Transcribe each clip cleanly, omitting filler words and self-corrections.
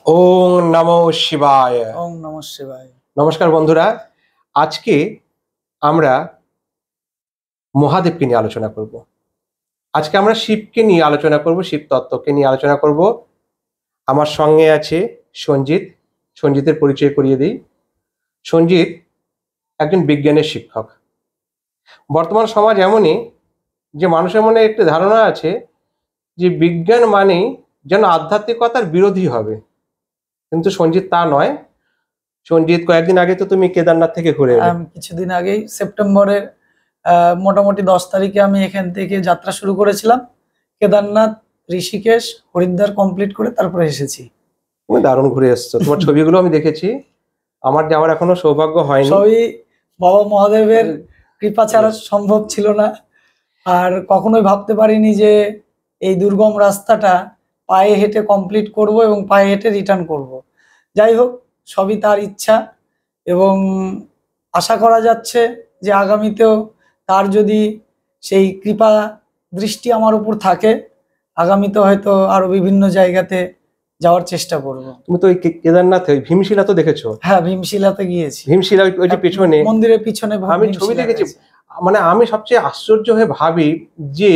ওম নমো শিবায়। ওম নমঃ শিবায়। নমস্কার বন্ধুরা, আজকে আমরা মহাদেবকে নিয়ে আলোচনা করব। আজকে আমরা শিবকে নিয়ে আলোচনা করব, শিব তত্ত্বকে নিয়ে আলোচনা করব। আমার সঙ্গে আছে সঞ্জিত। সঞ্জিতের পরিচয় করিয়ে দিই। সঞ্জিত একজন বিজ্ঞানের শিক্ষক। বর্তমান সমাজ এমনই যে মানুষের মনে একটি ধারণা আছে যে বিজ্ঞান মানেই যেন আধ্যাত্মিকতার বিরোধী হবে, কিন্তু সঞ্জিত তা নয়। সঞ্জিত, কয়েকদিন আগে তো তুমি কেদারনাথ থেকে ঘুরে এলে। কিছুদিন আগেই সেপ্টেম্বরের মোটামুটি 10 তারিখে আমি এখান থেকে যাত্রা শুরু করেছিলাম। কেদারনাথ, ঋষিকেশ, হরিদ্বার কমপ্লিট করে তারপরে এসেছি। তুমি দারুণ ঘুরে এসছো, তোমার ছবিগুলো আমি দেখেছি। আমার যাওয়ার এখনো সৌভাগ্য হয়নি। সবই বাবা মহাদেবের কৃপা ছাড়া সম্ভব ছিল না। আর কখনোই ভাবতে পারিনি যে এই দুর্গম রাস্তাটা পায়ে হেঁটে কমপ্লিট করব এবং পায়ে হেঁটে রিটার্ন করব। যাই হোক, সবই তার ইচ্ছা এবং আশা করা যাচ্ছে যে আগামীতেও তার যদি সেই কৃপা দৃষ্টি আমার উপর থাকে, আগামীতে হয়তো আরো বিভিন্ন জায়গাতে যাওয়ার চেষ্টা করব। তুমি তো ওই কেদারনাথে ওই ভীমশিলা তো দেখেছো? হ্যাঁ, ভীমশিলাতে গিয়েছি। ভীমশিলা ওই যে পেছনে মন্দিরের পিছনে আমি ছবি দেখেছি। মানে আমি সবচেয়ে আশ্চর্য হয়ে ভাবি যে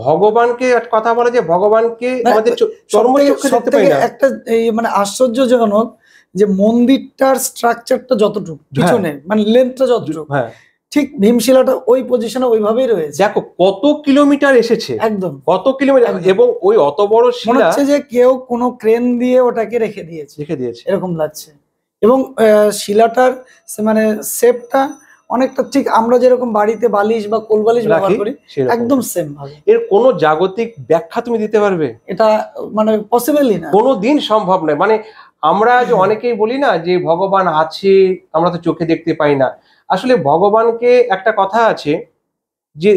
ভগবানকে কথা বলে যে ভগবানকে আমাদের চর্মচক্ষে দেখতে পাই না। একটা এই মানে আশ্চর্যজনক যে মন্দিরটার স্ট্রাকচারটা যতটুকু পিছনে মানে লেন্থটা যতটুকু, ঠিক ভীমশিলাটা ওই পজিশনে ওইভাবেই রয়েছে। দেখো কত কিলোমিটার এসেছে, একদম কত কিলোমিটার, এবং ওই অত বড় শিলা মনে হচ্ছে যে কেউ কোনো ক্রেন দিয়ে ওটাকে রেখে দিয়েছে এরকম লাগছে। এবং শিলাটার মানে শেপটা অনেকটা ঠিক আমরা যেরকম বাড়িতে বালিশ বা কোল বালিশ ব্যবহার করি একদম সেম ভাবে। এর কোনো জাগতিক ব্যাখ্যা তুমি দিতে পারবে? এটা মানে পসিবলই না, কোনোদিন সম্ভব নয়। মানে আমরা যে অনেকেই বলি না যে ভগবান আছে, আমরা তো চোখে দেখতে পাই না। আসলে ভগবানকে একটা কথা আছে যে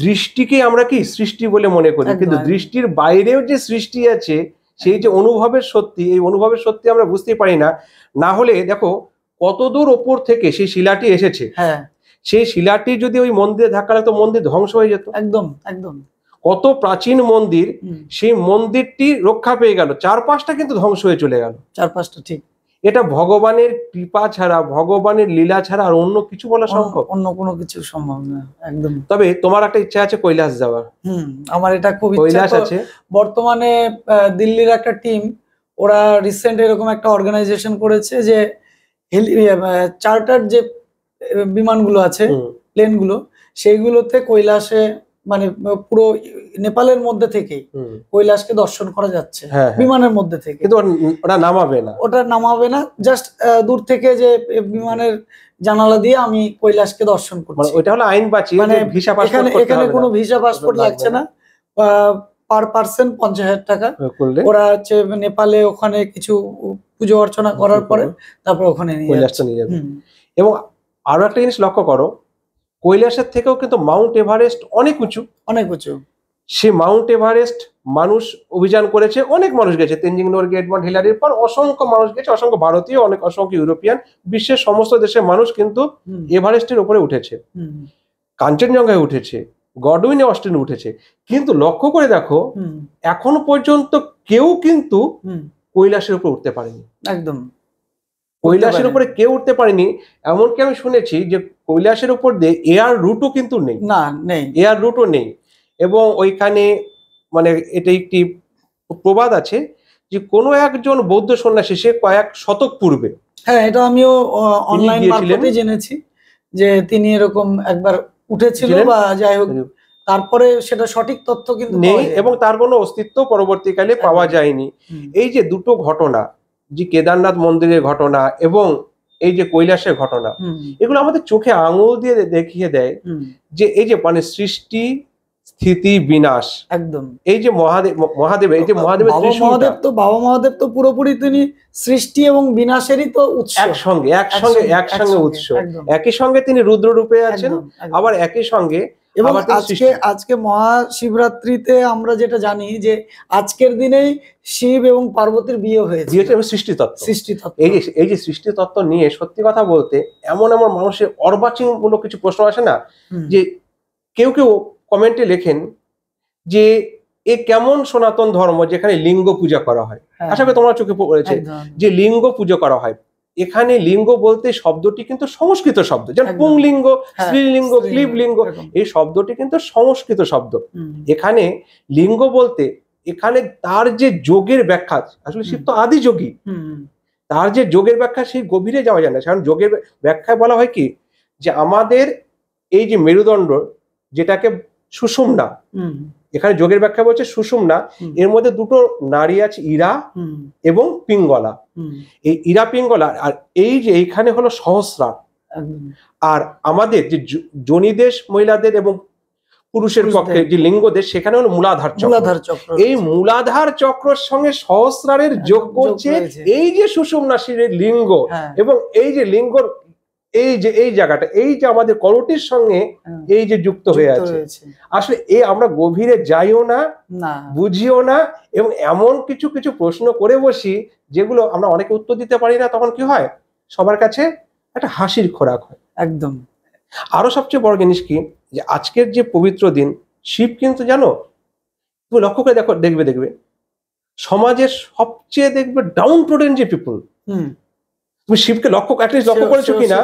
দৃষ্টিকে আমরা কি সৃষ্টি বলে মনে করি, কিন্তু দৃষ্টির বাইরেও যে সৃষ্টি আছে, সেই যে অনুভবের সত্যি, এই অনুভবের সত্যি আমরা বুঝতে পারি না। না হলে দেখো কত দূর ওপর থেকে সেই শিলাটি এসেছে, সেই শিলাটি যদি ওই মন্দিরে ধাক্কা লাগতো মন্দির ধ্বংস হয়ে যেত। একদম একদম কত প্রাচীন মন্দির, সেই মন্দিরটি রক্ষা পেয়ে গেল, চারপাশটা কিন্তু ধ্বংস হয়ে চলে গেল। চারপাশটা ঠিক। এটা ভগবানের কৃপা ছাড়া, ভগবানের লীলা ছাড়া আর অন্য কিছু বলা সম্ভব? অন্য কোনো কিছু সম্ভব না একদম। তবে তোমার একটা ইচ্ছা আছে কৈলাস যাওয়ার। আমার এটা খুব ইচ্ছা আছে। বর্তমানে দিল্লির একটা টিম, ওরা রিসেন্ট এরকম একটা অর্গানাইজেশন করেছে যে চার্টার যে বিমানগুলো আছে, প্লেনগুলো, সেইগুলোতে কৈলাসে মানে পুরো নেপালের মধ্যে থেকেই কৈলাসকে দর্শন করা যাচ্ছে বিমানের মধ্যে থেকে। কিন্তু ওটা নামাবে না, জাস্ট দূর থেকে যে বিমানের জানালা দিয়ে আমি কৈলাসকে দর্শন করছি। ওটা হলো আইন বাঁচি, মানে ভিসা পাসপোর্ট করতে হবে না। এখানে কোনো ভিসা পাসপোর্ট লাগছে না। পার পার্সন 50,000 টাকা। ওরা হচ্ছে নেপালে ওখানে কিছু পুজো অর্চনা করার পরে তারপর ওখানে নিয়ে যাবে। এবং আরো একটা জিনিস লক্ষ্য করো, কৈলাসের থেকেও কিন্তু মাউন্ট এভারেস্ট অনেক উঁচু, অনেক উঁচু। সে মাউন্ট এভারেস্ট মানুষ অভিযান করেছে, অনেক মানুষ গেছে, তেনজিং নরগে, এডমন্ড হিলারির পর অসংখ্য মানুষ গেছে, অসংখ্য ভারতীয়, অসংখ্য ইউরোপিয়ান, বিশ্বের সমস্ত দেশের মানুষ কিন্তু এভারেস্টের উপরে উঠেছে, কাঞ্চনজঙ্ঘায় উঠেছে, গডউইনে অস্টিনে উঠেছে। কিন্তু লক্ষ্য করে দেখো এখনো পর্যন্ত কেউ কিন্তু কৈলাসের উপর উঠতে পারেনি। একদম কৈলাসের উপরে কেউ উঠতে পারেনি। এমনকি আমি শুনেছি যে কৈলাসের উপর দিয়ে এয়ার রুটও কিন্তু নেই, এয়ার রুটও নেই। এবং ওইখানে মানে এটা একটি প্রবাদ আছে যে কোনো একজন বৌদ্ধ সন্ন্যাসী, সে কয়েক শতক পূর্বে, এটা আমিও অনলাইন মারফতে জেনেছি যে তিনি এরকম একবার উঠেছিলেন বা যাই হোক, তারপরে সেটা সঠিক তথ্য কিন্তু নেই এবং তার কোনো অস্তিত্ব পরবর্তীকালে পাওয়া যায়নি। এই যে দুটো ঘটনা, যে কেদারনাথ মন্দিরের ঘটনা এবং এই যে কৈলাসের ঘটনা, এগুলো আমাদের চোখে আঙুল দিয়ে দেখিয়ে দেয় যে এই যে মানে সৃষ্টি স্থিতি বিনাশ, একদম এই যে মহাদেব এই যে মহাদেব বাবা মহাদেব তো পুরোপুরি তিনি সৃষ্টি এবং বিনাশেরই তো উৎস, একসঙ্গে উৎস। একই সঙ্গে তিনি রুদ্র রূপে আছেন, আবার একই সঙ্গে। এবং আজকে মহাশিবরাত্রিতে আমরা যেটা জানি যে আজকের দিনেই শিব এবং পার্বতীর বিয়ে হয়েছে, সৃষ্টিতত্ত্ব। এই যে সৃষ্টিতত্ত্ব নিয়ে সত্যি কথা বলতে এমন মানুষের অর্বাচীনমূলক কিছু প্রশ্ন আসে না, যে কেউ কমেন্টে লেখেন যে এ কেমন সনাতন ধর্ম যেখানে লিঙ্গ পূজা করা হয়? হ্যাঁ, আশা করি তোমার চোখে পড়েছে একদম, যে লিঙ্গ পুজো করা হয়। এখানে লিঙ্গ বলতে শব্দটি কিন্তু সংস্কৃত শব্দ, যেমন একদম। পুংলিঙ্গ, হ্যাঁ, স্ত্রীলিঙ্গ, স্ত্রীলিঙ্গ, ক্লীবলিঙ্গ, এরকম। এই শব্দটি কিন্তু সংস্কৃত শব্দ। হুম, এখানে লিঙ্গ বলতে এখানে তার যে যোগের ব্যাখ্যা, আসলে শিব তো আদি যোগী, হুম, তার যে যোগের ব্যাখ্যা সেই গভীরে যাওয়া যায় না। কারণ যোগের ব্যাখ্যায় বলা হয় কি, যে আমাদের এই যে মেরুদণ্ড, যেটাকে সুষুম্না, হুম, এখানে যোগের ব্যাখ্যা বলছে সুষুম্না, হুম, এর মধ্যে দুটো নাড়ি আছে, ইরা হুম, এবং পিঙ্গলা। হুম, এই ইরা পিঙ্গলা, আর এই যে এইখানে হলো সহস্রার। একদম। আর আমাদের যে যোনিদেশ মহিলাদের এবং পুরুষের পক্ষে যে লিঙ্গদেশ, সেখানে হলো মূলাধার চক্র। মূলাধার চক্র এই মূলাধার চক্রের সঙ্গে সহস্রারের যোগ যোগ করছে রয়েছে। এই যে সুষুম্না শিরের লিঙ্গ, হ্যাঁ, এবং এই যে লিঙ্গর এই যে এই জায়গাটা, এই যে আমাদের করটির সঙ্গে হ্যাঁ, এই যে যুক্ত হয়ে যুক্ত আছে। রয়েছে। আসলে এই আমরা গভীরে যাইও না, না, বুঝিও না, এবং এমন কিছু কিছু প্রশ্ন করে বসি যেগুলো আমরা অনেকে উত্তর দিতে পারি না। তখন কি হয়, সবার কাছে একটা হাসির খোরাক হয়। একদম। আরো সবচেয়ে বড় জিনিস কি, যে আজকের যে পবিত্র দিন, শিব কিন্তু জানো, তুমি লক্ষ্য করে দেখো, দেখবে সমাজের সবচেয়ে দেখবে ডাউন টোডেন যে পিপুল, হুম, তুমি শিবকে লক্ষ্য করেছো কিনা,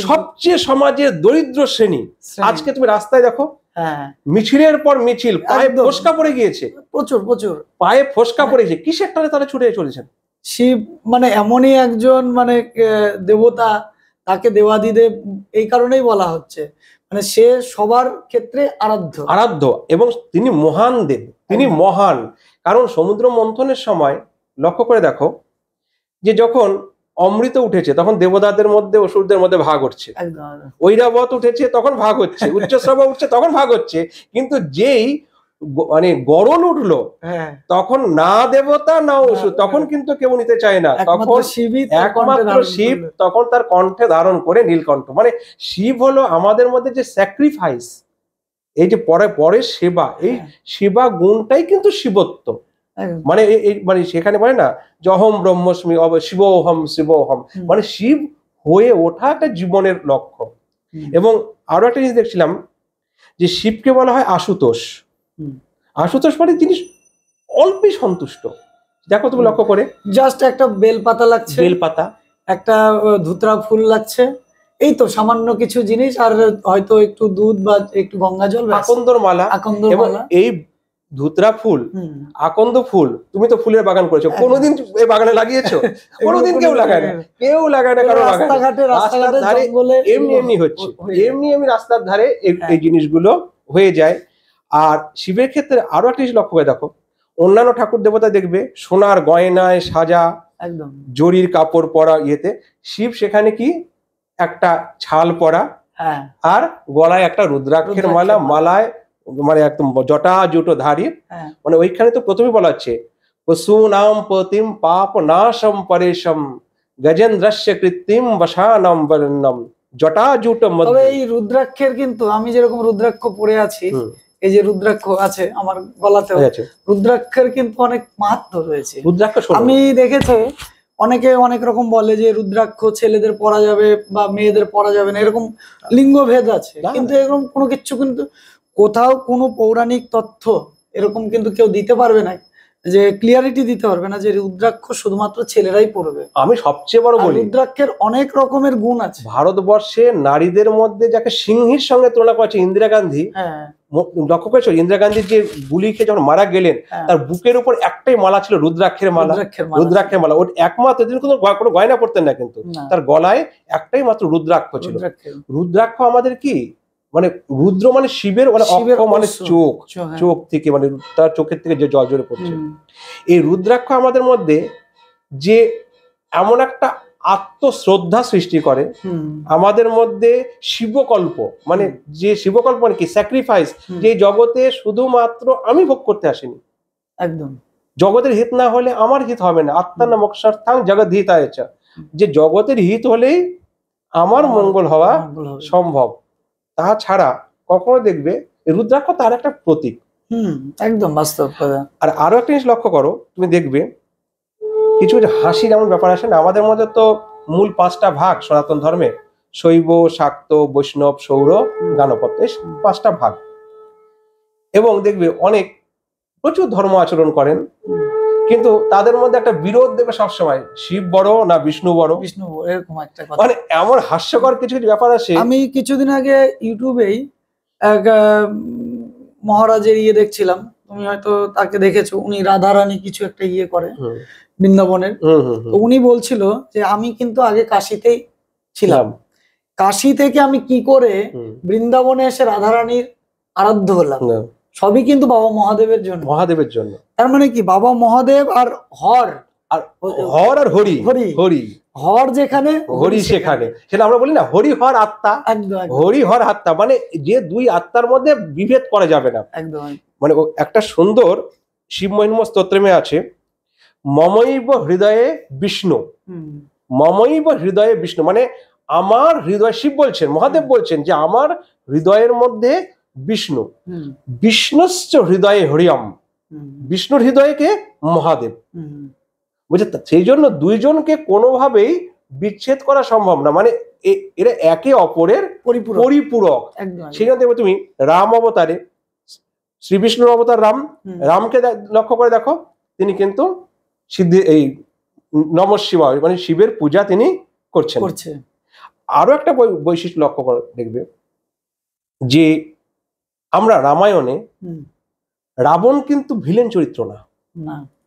সবচেয়ে সমাজের দরিদ্র শ্রেণী। আজকে তুমি রাস্তায় দেখো, হ্যাঁ, মিছিলের পর মিছিল, পায়ে একদম। ফোসকা পড়ে গিয়েছে, প্রচুর প্রচুর পায়ে ফোসকা পড়ে গিয়েছে, কিসের টানে তারা ছুটে চলেছেন। শিব মানে এমনই একজন মানে দেবতা, তাকে দেবাদিদেব এই কারণেই বলা হচ্ছে, মানে সে সবার ক্ষেত্রে আরাধ্য, এবং তিনি মহান দেব, তিনি একদম। মহান। কারণ সমুদ্র মন্থনের সময় লক্ষ্য করে দেখো, যে যখন অমৃত উঠেছে তখন দেবতাদের মধ্যে, অসুরদের মধ্যে ভাগ হচ্ছে, একদম, ঐরাবত উঠেছে তখন ভাগ হচ্ছে, উচ্চশ্রব উঠছে তখন ভাগ হচ্ছে। কিন্তু যেই মানে গরল উঠলো, হ্যাঁ, তখন না দেবতা না অসুর, তখন কিন্তু কেউ নিতে চায় না। তখন শিবই একমাত্র শিব তখন তার কণ্ঠে ধারণ করে নীলকণ্ঠ। মানে শিব হলো আমাদের মধ্যে যে স্যাক্রিফাইস, এই যে পরে সেবা, এই সেবা গুণটাই কিন্তু শিবত্ব। মানে এই মানে সেখানে বলে না, জহম ব্রহ্মস্মি শিবোহম শিবোহম, মানে শিব হয়ে ওঠা একটা জীবনের লক্ষ্য। এবং আরো একটা জিনিস দেখছিলাম, যে শিবকে বলা হয় আশুতোষ। আশুতোষ মানে জিনিস অল্পই সন্তুষ্ট। দেখো তুমি লক্ষ্য করে, জাস্ট একটা বেলপাতা লাগছে, বেলপাতা, একটা ধুতরা ফুল লাগছে, এই তো সামান্য কিছু জিনিস, আর হয়তো একটু দুধ বা একটু গঙ্গা জল, আকন্দর মালা। এবং এই ধুতরা ফুল, আকন্দ ফুল, তুমি তো ফুলের বাগান করেছো, কোনোদিন এই বাগানে লাগিয়েছো? কোনোদিন কেউ লাগায় না, কেউ লাগায় না কারো বাগানে। রাস্তার ধারে এমনি এমনি হচ্ছে, এমনি এমনি রাস্তার ধারে এই জিনিসগুলো হয়ে যায়। আর শিবের ক্ষেত্রে আরো একটা জিনিস লক্ষ্য করে দেখো, অন্যান্য ঠাকুর দেবতা দেখবে সোনার গয়নায় সাজা, একদম জরির কাপড় পরা, ইয়েতে, শিব সেখানে কি একটা ছাল পরা, আর গলায় একটা রুদ্রাক্ষের মালা, মালায় মানে একদম জটা জুটো ধারী। মানে ওইখানে তো প্রথমে বলা হচ্ছে, পশুনাম পতিম পাপ নাশম পরেশম গজেন্দ্রস্য কৃত্রিম বসানম বর্ণম জটা জুটো মধ্যে। তবে এই রুদ্রাক্ষের কিন্তু, আমি যেরকম রুদ্রাক্ষ পরে আছি, এই যে রুদ্রাক্ষ আছে আমার গলাতে, রুদ্রাক্ষের কিন্তু অনেক মাহাত্ম্য রয়েছে। রুদ্রাক্ষ আমি দেখেছি অনেকে অনেক রকম বলে যে রুদ্রাক্ষ ছেলেদের পরা যাবে বা মেয়েদের পরা যাবে না, এরকম লিঙ্গভেদ আছে, কিন্তু এরকম কোনো কিছু কিন্তু কোথাও কোনো পৌরাণিক তথ্য এরকম কিন্তু কেউ দিতে পারবে না, যে ক্লিয়ারিটি দিতে পারবে না যে রুদ্রাক্ষ শুধুমাত্র ছেলেরাই পরবে। আমি সবচেয়ে বড় বলি, রুদ্রাক্ষের অনেক রকমের গুণ আছে। ভারতবর্ষে নারীদের মধ্যে যাকে সিংহীর সঙ্গে তুলনা করেছে ইন্দিরা গান্ধী, লক্ষ্য করেছো ইন্দিরা গান্ধী যে গুলি খেয়ে যখন মারা গেলেন, তার বুকের উপর একটাই মালা ছিল, রুদ্রাক্ষের মালা, রুদ্রাক্ষের মালা। ওর একমাত্র, তিনি কোনো গয়না পরতেন না, কিন্তু তার গলায় একটাই মাত্র রুদ্রাক্ষ ছিল। রুদ্রাক্ষ আমাদের কি, মানে রুদ্র মানে শিবের, মানে অক্ষ মানে চোখ, চোখ থেকে মানে তার চোখের থেকে যে জল জলে পড়ছে। এই রুদ্রাক্ষ আমাদের মধ্যে যে এমন একটা আত্মশ্রদ্ধা সৃষ্টি করে, আমাদের মধ্যে শিবকল্প, মানে যে শিবকল্প মানে কি স্যাক্রিফাইস, যে জগতে শুধুমাত্র আমি ভোগ করতে আসিনি, একদম জগতের হিত না হলে আমার হিত হবে না, আত্মার মোক্ষার্থাং জগৎ হিতায়চ, যে জগতের হিত হলেই আমার মঙ্গল হওয়া সম্ভব। তাছাড়া কখনো দেখবে রুদ্রাক্ষ তার একটা প্রতীক, একদম বাস্তব কথা। আর আরো একটা জিনিস লক্ষ্য করো, তুমি দেখবে কিছু হাসির এমন ব্যাপার আসে না, আমাদের মধ্যে তো মূল 5টা ভাগ সনাতন ধর্মের, শৈব, শাক্ত, বৈষ্ণব, সৌর, গাণপত্য, এই 5টা ভাগ। এবং দেখবে অনেক প্রচুর ধর্ম আচরণ করেন, কিন্তু তাদের মধ্যে একটা বিরোধ দেখবে সবসময়, শিব বড় না বিষ্ণু বড়, বিষ্ণু এরকম একটা কথা। মানে এমন হাস্যকর কিছু কিছু ব্যাপার আছে। আমি কিছুদিন আগে ইউটিউবেই এক মহারাজের দেখছিলাম, তুমি হয়তো তাকে দেখেছো, উনি রাধারানী কিছু একটা করে বৃন্দাবনের। তো উনি বলছিল যে আমি কিন্তু আগে কাশীতেই ছিলাম, কাশী থেকে আমি কি করে বৃন্দাবনে এসে রাধারানীর আরাধ্য হলাম, সবই কিন্তু বাবা মহাদেবের জন্য, মহাদেবের জন্য। তার মানে কি বাবা মহাদেব আর হর, আর হর আর হরি, হরি হরি, হর যেখানে হরি সেখানে, সেটা আমরা বলি না হরি হর আত্মা, একদম হরি হর আত্মা, মানে যে দুই আত্মার মধ্যে বিভেদ করা যাবে না একদম। মানে একটা সুন্দর শিব মহিম স্তোত্রে আছে, মমৈব হৃদয়ে বিষ্ণু, মমৈব হৃদয়ে বিষ্ণু, মানে আমার হৃদয়, শিব বলছেন, মহাদেব বলছেন যে আমার হৃদয়ের মধ্যে বিষ্ণু, বিষ্ণুশ্চ হৃদয়ে হরিয়ম, বিষ্ণুর হৃদয়ে কে মহাদেব, বুঝে? সেই জন্য দুইজনকে কোনোভাবেই বিচ্ছেদ করা সম্ভব না, মানে এরা একে অপরের পরিপূরক। সেই জন্য দেখো তুমি রাম অবতারে, শ্রী বিষ্ণুর অবতার রাম, রামকে লক্ষ্য করে দেখো, তিনি কিন্তু সিদ্ধি এই নম শিবায় মানে শিবের পূজা তিনি করছেন। আরো একটা বৈশিষ্ট্য লক্ষ্য করে দেখবে যে আমরা রামায়ণে রাবণ কিন্তু ভিলেন চরিত্র না,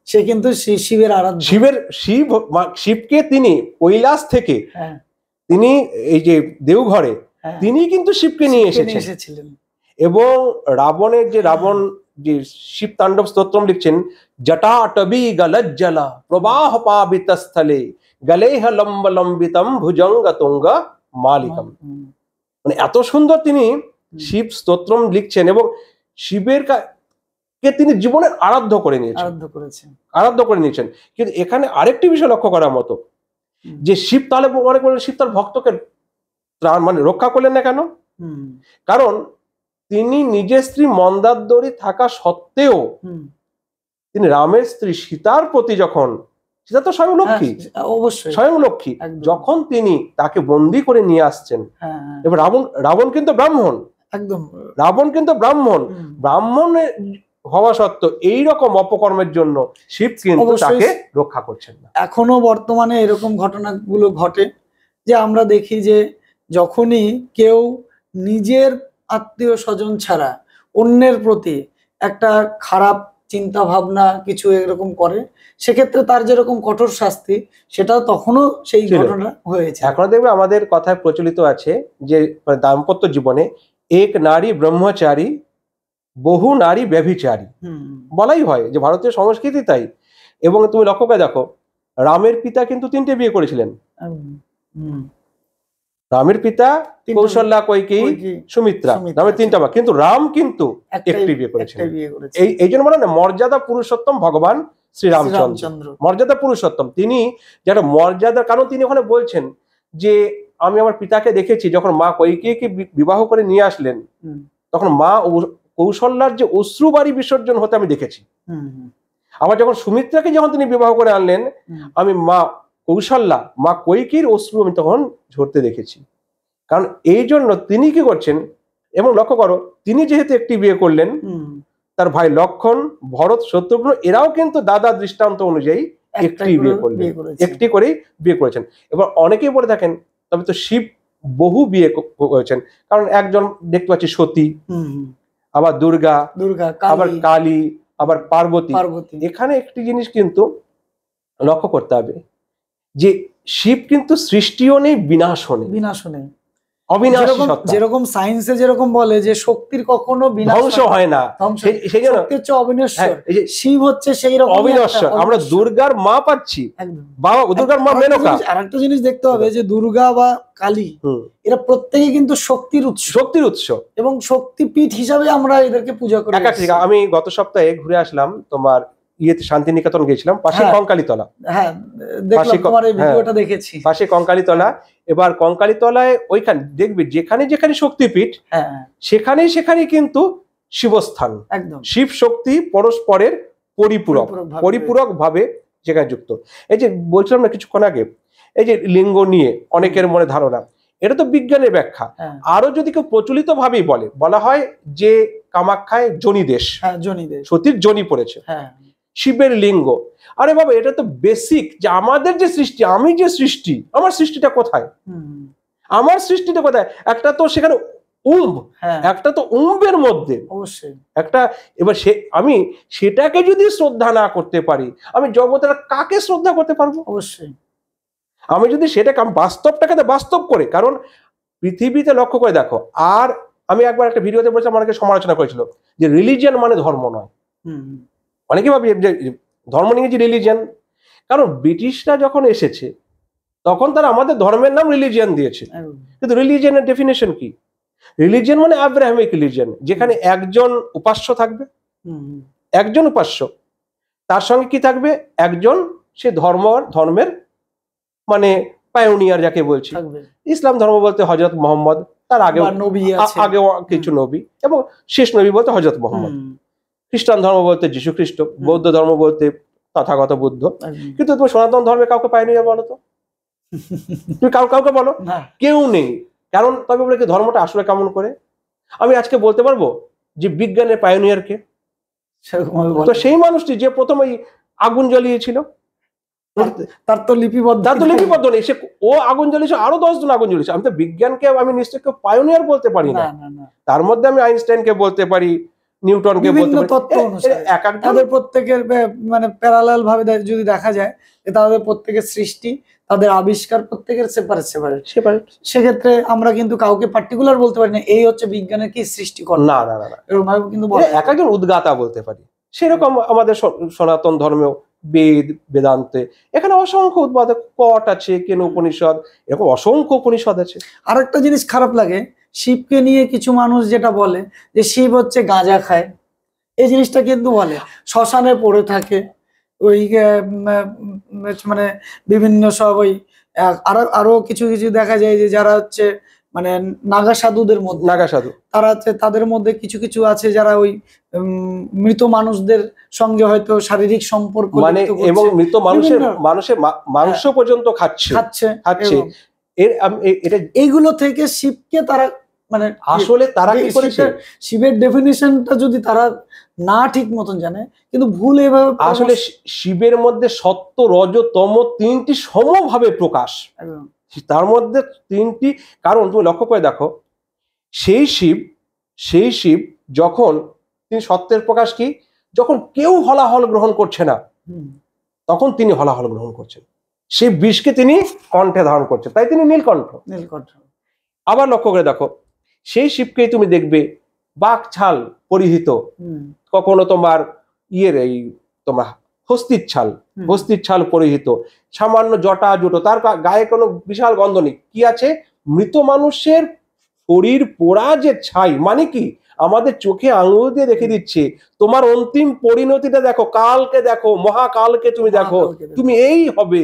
সে কিন্তু শিবের আরাধ্য, শিবকে তিনি কৈলাস থেকে তিনি এই যে দেওঘরে তিনি কিন্তু শিবকে নিয়ে এসেছিলেন। এবং রাবণের যে রাবণ যে শিব তাণ্ডব স্তোত্রম লিখছেন, জটাটবি গলজ্জলা প্রবাহ পাবিতস্থলে গলেহ লম্ব লম্বিতম ভুজঙ্গ তুঙ্গ মালিকম, মানে এত সুন্দর তিনি শিব স্তোত্রম লিখছেন এবং শিবের কে তিনি জীবনে আরাধ্য করে নিয়েছেন। কিন্তু এখানে আরেকটি বিষয় লক্ষ্য করার মতো, যে শিব তাহলে মনে করলেন শিব তার ভক্তকে মানে রক্ষা করলেন না কেন? কারণ তিনি নিজের স্ত্রী মন্দারদরি থাকা সত্ত্বেও তিনি রামের স্ত্রী সীতার প্রতি যখন, সীতা তো স্বয়ং লক্ষ্মী, অবশ্যই স্বয়ং লক্ষ্মী, যখন তিনি তাকে বন্দি করে নিয়ে আসছেন, এবার রাবণ কিন্তু ব্রাহ্মণ, একদম রাবণ কিন্তু ব্রাহ্মণ হওয়া সত্ত্বেও এইরকম অপকর্মের জন্য শিব কিন্তু তাকে রক্ষা করছেন না। এখনো বর্তমানে এরকম ঘটনাগুলো ঘটে, যে আমরা দেখি যে যখনই কেউ নিজের আত্মীয় স্বজন ছাড়া অন্যের প্রতি একটা খারাপ চিন্তা ভাবনা কিছু এরকম করে, সেক্ষেত্রে তার যেরকম কঠোর শাস্তি, সেটাও তখনও সেই ঘটনা হয়েছে। এখনো দেখবে আমাদের কথায় প্রচলিত আছে যে দাম্পত্য জীবনে এক নারী ব্রহ্মচারী বহু নারী ব্যভিচারী, বলাই হয় যে ভারতীয় সংস্কৃতি তাই। এবং তুমি লক্ষ্য করে দেখো, রামের পিতা কিন্তু 3টে বিয়ে করেছিলেন, রামের পিতা কৌশল্যা, কৈকেয়ী, সুমিত্রা, রামের 3টা মা, কিন্তু রাম কিন্তু একটি বিয়ে করেছিলেন। এই জন্য বলে না মর্যাদা পুরুষোত্তম ভগবান শ্রীরামচন্দ্র, মর্যাদা পুরুষোত্তম, তিনি যারা মর্যাদার, কারণ তিনি ওখানে বলছেন যে আমি আমার পিতাকে দেখেছি যখন মা কৈকেয়ীকে বিবাহ করে নিয়ে আসলেন, তখন মা কৌশল্যার যে অশ্রুবাড়ি বিসর্জন হতে আমি দেখেছি। আবার যখন সুমিত্রাকে যখন তিনি বিবাহ করে আনলেন, আমি মা কৌশল্যা, মা কৈকেয়ীর অশ্রু আমি তখন ঝরতে দেখেছি। কারণ এই জন্য তিনি কি করছেন, এবং লক্ষ্য করো তিনি যেহেতু একটি বিয়ে করলেন, তার ভাই লক্ষণ, ভরত, শত্রুঘ্ন এরাও কিন্তু দাদা দৃষ্টান্ত অনুযায়ী একটি বিয়ে করলেন, একটি করেই বিয়ে করেছেন। এবার অনেকেই বলে থাকেন তবে তো শিব বহু বিয়ে করেছেন, কারণ একজন দেখতে পাচ্ছি সতী, আবার দুর্গা, আবার কালী, আবার পার্বতী। এখানে একটি জিনিস কিন্তু লক্ষ্য করতে হবে যে শিব কিন্তু সৃষ্টিও নেই, বিনাশও নেই, অবিনাশী সত্তা। যেরকম সায়েন্সে যেরকম বলে যে শক্তির কখনো ধ্বংস হয় না, সেই জন্য অবিনশ্বর, শিব হচ্ছে সেই রকম অবিনশ্বর। আমরা দুর্গার মা পাচ্ছি, বাবা দুর্গার মা মেনকা। আরেকটা জিনিস দেখতে হবে যে দুর্গা বা কালী এরা প্রত্যেকে কিন্তু শক্তির উৎস এবং শক্তিপীঠ হিসাবে আমরা এদেরকে পূজা করি। আমি গত সপ্তাহে ঘুরে আসলাম, তোমার শান্তিনিকেতন গেছিলাম, পাশে কঙ্কালীতলা, পাশে কঙ্কালীতলা। এবার কঙ্কালীতলায় ওইখানে দেখবি যেখানে যেখানে শক্তিপীঠ, সেখানে কিন্তু শিবস্থান, শিব শক্তি পরস্পরের পরিপূরক ভাবে যেখানে যুক্ত। এই যে বলছিলাম না কিছুক্ষণ আগে, এই যে লিঙ্গ নিয়ে অনেকের মনে ধারণা, এটা তো বিজ্ঞানের ব্যাখ্যা। আরো যদি কেউ প্রচলিত ভাবেই বলা হয় যে কামাখ্যায় যোনি দেশ, হ্যাঁ জনি দেশ, সতীর যোনি পড়েছে, হ্যাঁ শিবের লিঙ্গ। আরে বাবা, এটা তো বেসিক, যে আমাদের যে সৃষ্টি, আমি যে সৃষ্টি, আমার সৃষ্টিটা কোথায়? হুম, আমার সৃষ্টিটা কোথায়? একটা তো সেখানে উম্ব, হ্যাঁ একটা তো উম্বের মধ্যে অবশ্যই, একটা, এবার আমি সেটাকে যদি শ্রদ্ধা না করতে পারি, আমি জগতের কাকে শ্রদ্ধা করতে পারবো? অবশ্যই, আমি যদি সেটাকে, আমি বাস্তবটাকে বাস্তব করে, কারণ পৃথিবীতে লক্ষ্য করে দেখো, আর আমি একবার একটা ভিডিওতে বলেছিলাম, অনেকে সমালোচনা করেছিল যে রিলিজিয়ন মানে ধর্ম নয়। হুম, অনেকে ভাবি যে ধর্ম নিয়ে যে রিলিজিয়ন, কারণ ব্রিটিশরা যখন এসেছে তখন তারা আমাদের ধর্মের নাম রিলিজিয়ন দিয়েছে, একদম, কিন্তু রিলিজিয়নের ডেফিনেশন কি? রিলিজিয়ন মানে আব্রাহামিক রিলিজিয়ন, যেখানে একজন উপাস্য থাকবে, হুম, একজন উপাস্য, তার সঙ্গে কি থাকবে? একজন সে ধর্মের মানে পায়োনিয়ার যাকে বলছি। থাকবে, ইসলাম ধর্ম বলতে হযরত মুহাম্মদ, তার আগে বা নবী আছে, আগেও কিছু নবী, এবং শেষ নবী বলতে হযরত মুহাম্মদ। হুম, খ্রিস্টান ধর্ম বলতে যীশু খ্রিস্ট, বৌদ্ধ ধর্ম বলতে তথাগত বুদ্ধ। একদম। কিন্তু তুমি সনাতন ধর্মে কাউকে পায়োনিয়ার বলো তো? তুমি কাউকে বলো? না, কেউ নেই। কারণ তবে বলে কি, ধর্মটা আসলে কেমন করে? আমি আজকে বলতে পারবো যে বিজ্ঞানের পায়োনিয়ার কে? সেরকম ভাবে তো বলে। সেই মানুষটি যে প্রথম ওই আগুন জ্বালিয়েছিল, তার তো লিপিবদ্ধ, তার তো লিপিবদ্ধ নেই, সে ও আগুন জ্বালিয়েছে, আরো 10 জন আগুন জ্বালিয়েছে। আমি তো বিজ্ঞানকে আমি নিশ্চয়ই কেউ পায়োনিয়ার বলতে পারি না। না না না, তার মধ্যে আমি আইনস্টাইনকে বলতে পারি, নিউটনকে বলতে বিভিন্ন পারি, তত্ত্ব অনুসারে এক একজন তাদের প্রত্যেকের মানে প্যারালাল ভাবে যদি দেখা যায় যে তাদের প্রত্যেকের সৃষ্টি, তাদের আবিষ্কার প্রত্যেকের সেপারেট সেপারেট, সেপারেট। সেক্ষেত্রে আমরা কিন্তু কাউকে পার্টিকুলার বলতে পারি না এই হচ্ছে বিজ্ঞানের কি সৃষ্টিকর্তা, না না না না, এরকম ভাবে কিন্তু বলা এক একজন উদ্গাতা বলতে পারি। সেরকম আমাদের সনাতন ধর্মেও বেদান্তে এখানে অসংখ্য উদ্বাদক, কট আছে, কেন উপনিষদ, এরকম অসংখ্য উপনিষদ আছে। আর একটা জিনিস খারাপ লাগে, শিবকে নিয়ে কিছু মানুষ যেটা বলে যে শিব হচ্ছে গাঁজা খায়, এই জিনিসটা কিন্তু বলে, শ্মশানে পড়ে থাকে, ওই মানে বিভিন্ন সব ওই আরো আরো কিছু কিছু দেখা যায় যে যারা হচ্ছে মানে নাগা সাধুদের মধ্যে, নাগা সাধু, তারা হচ্ছে তাদের মধ্যে কিছু কিছু আছে যারা ওই মৃত মানুষদের সঙ্গে হয়তো শারীরিক সম্পর্ক মানে লিপ্ত করছে, এবং মৃত মানুষের মাংস পর্যন্ত খাচ্ছে। খাচ্ছে। এর এটা এইগুলো থেকে শিবকে তারা মানে আসলে তারা কি করেছে? শিবের ডেফিনিশনটা যদি তারা না ঠিক মতন জানে, কিন্তু ভুল এভাবে আসলে শিবের মধ্যে সত্য, রজ, তম তিনটি সমভাবে প্রকাশ। একদম, তার মধ্যে তিনটি, কারণ তুমি লক্ষ্য করে দেখো, সেই শিব যখন তিনি সত্যের প্রকাশ কি, যখন কেউ হলাহল গ্রহণ করছে না তখন তিনি হলাহল গ্রহণ করছেন, সেই বিষকে তিনি কণ্ঠে ধারণ করছেন, তাই তিনি নীলকণ্ঠ। নীলকণ্ঠ। আবার লক্ষ্য করে দেখো, সেই শিবকেই তুমি দেখবে বাঘ ছাল পরিহিত, কখনো তোমার এই তোমার হস্তির ছাল পরিহিত, সামান্য জটা জুটো, তার গায়ে কোনো বিশাল গন্ধ নেই। কি আছে? মৃত মানুষের শরীর পোড়া যে ছাই, মানে কি আমাদের চোখে আঙুল দিয়ে দেখে দিচ্ছে তোমার অন্তিম পরিণতিটা দেখো, কালকে দেখো, মহাকালকে তুমি দেখো, তুমি এই হবে,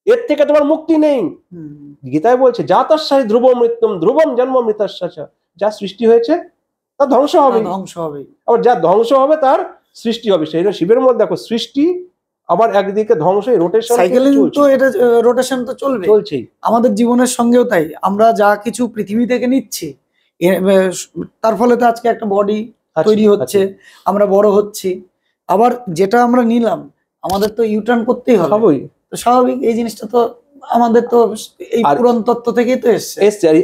এর থেকে তোমার মুক্তি নেই। গীতায় বলছে জাতস্যাই ধ্রুব মৃত্যুম ধ্রুবম জন্ম মৃতস্যাচা, যা সৃষ্টি হয়েছে তা ধ্বংস হবে, আবার যা ধ্বংস হবে তার সৃষ্টি হবে। সেই জন্য শিবের মধ্যে দেখো সৃষ্টি, আবার একদিকে ধ্বংস, রোটেশন, সাইকেলিং তো এটা রোটেশন তো চলছেই আমাদের জীবনের সঙ্গেও। তাই আমরা যা কিছু পৃথিবী থেকে নিচ্ছি, তার ফলে তো আজকে একটা বডি তৈরি হচ্ছে, আমরা বড় হচ্ছি, আবার যেটা আমরা নিলাম আমাদের তো ইউটার্ন করতেই হবে, তো স্বাভাবিক। এই জিনিসটা তো আমাদের তো এই পুরাণ তত্ত্ব থেকেই তো এসছে।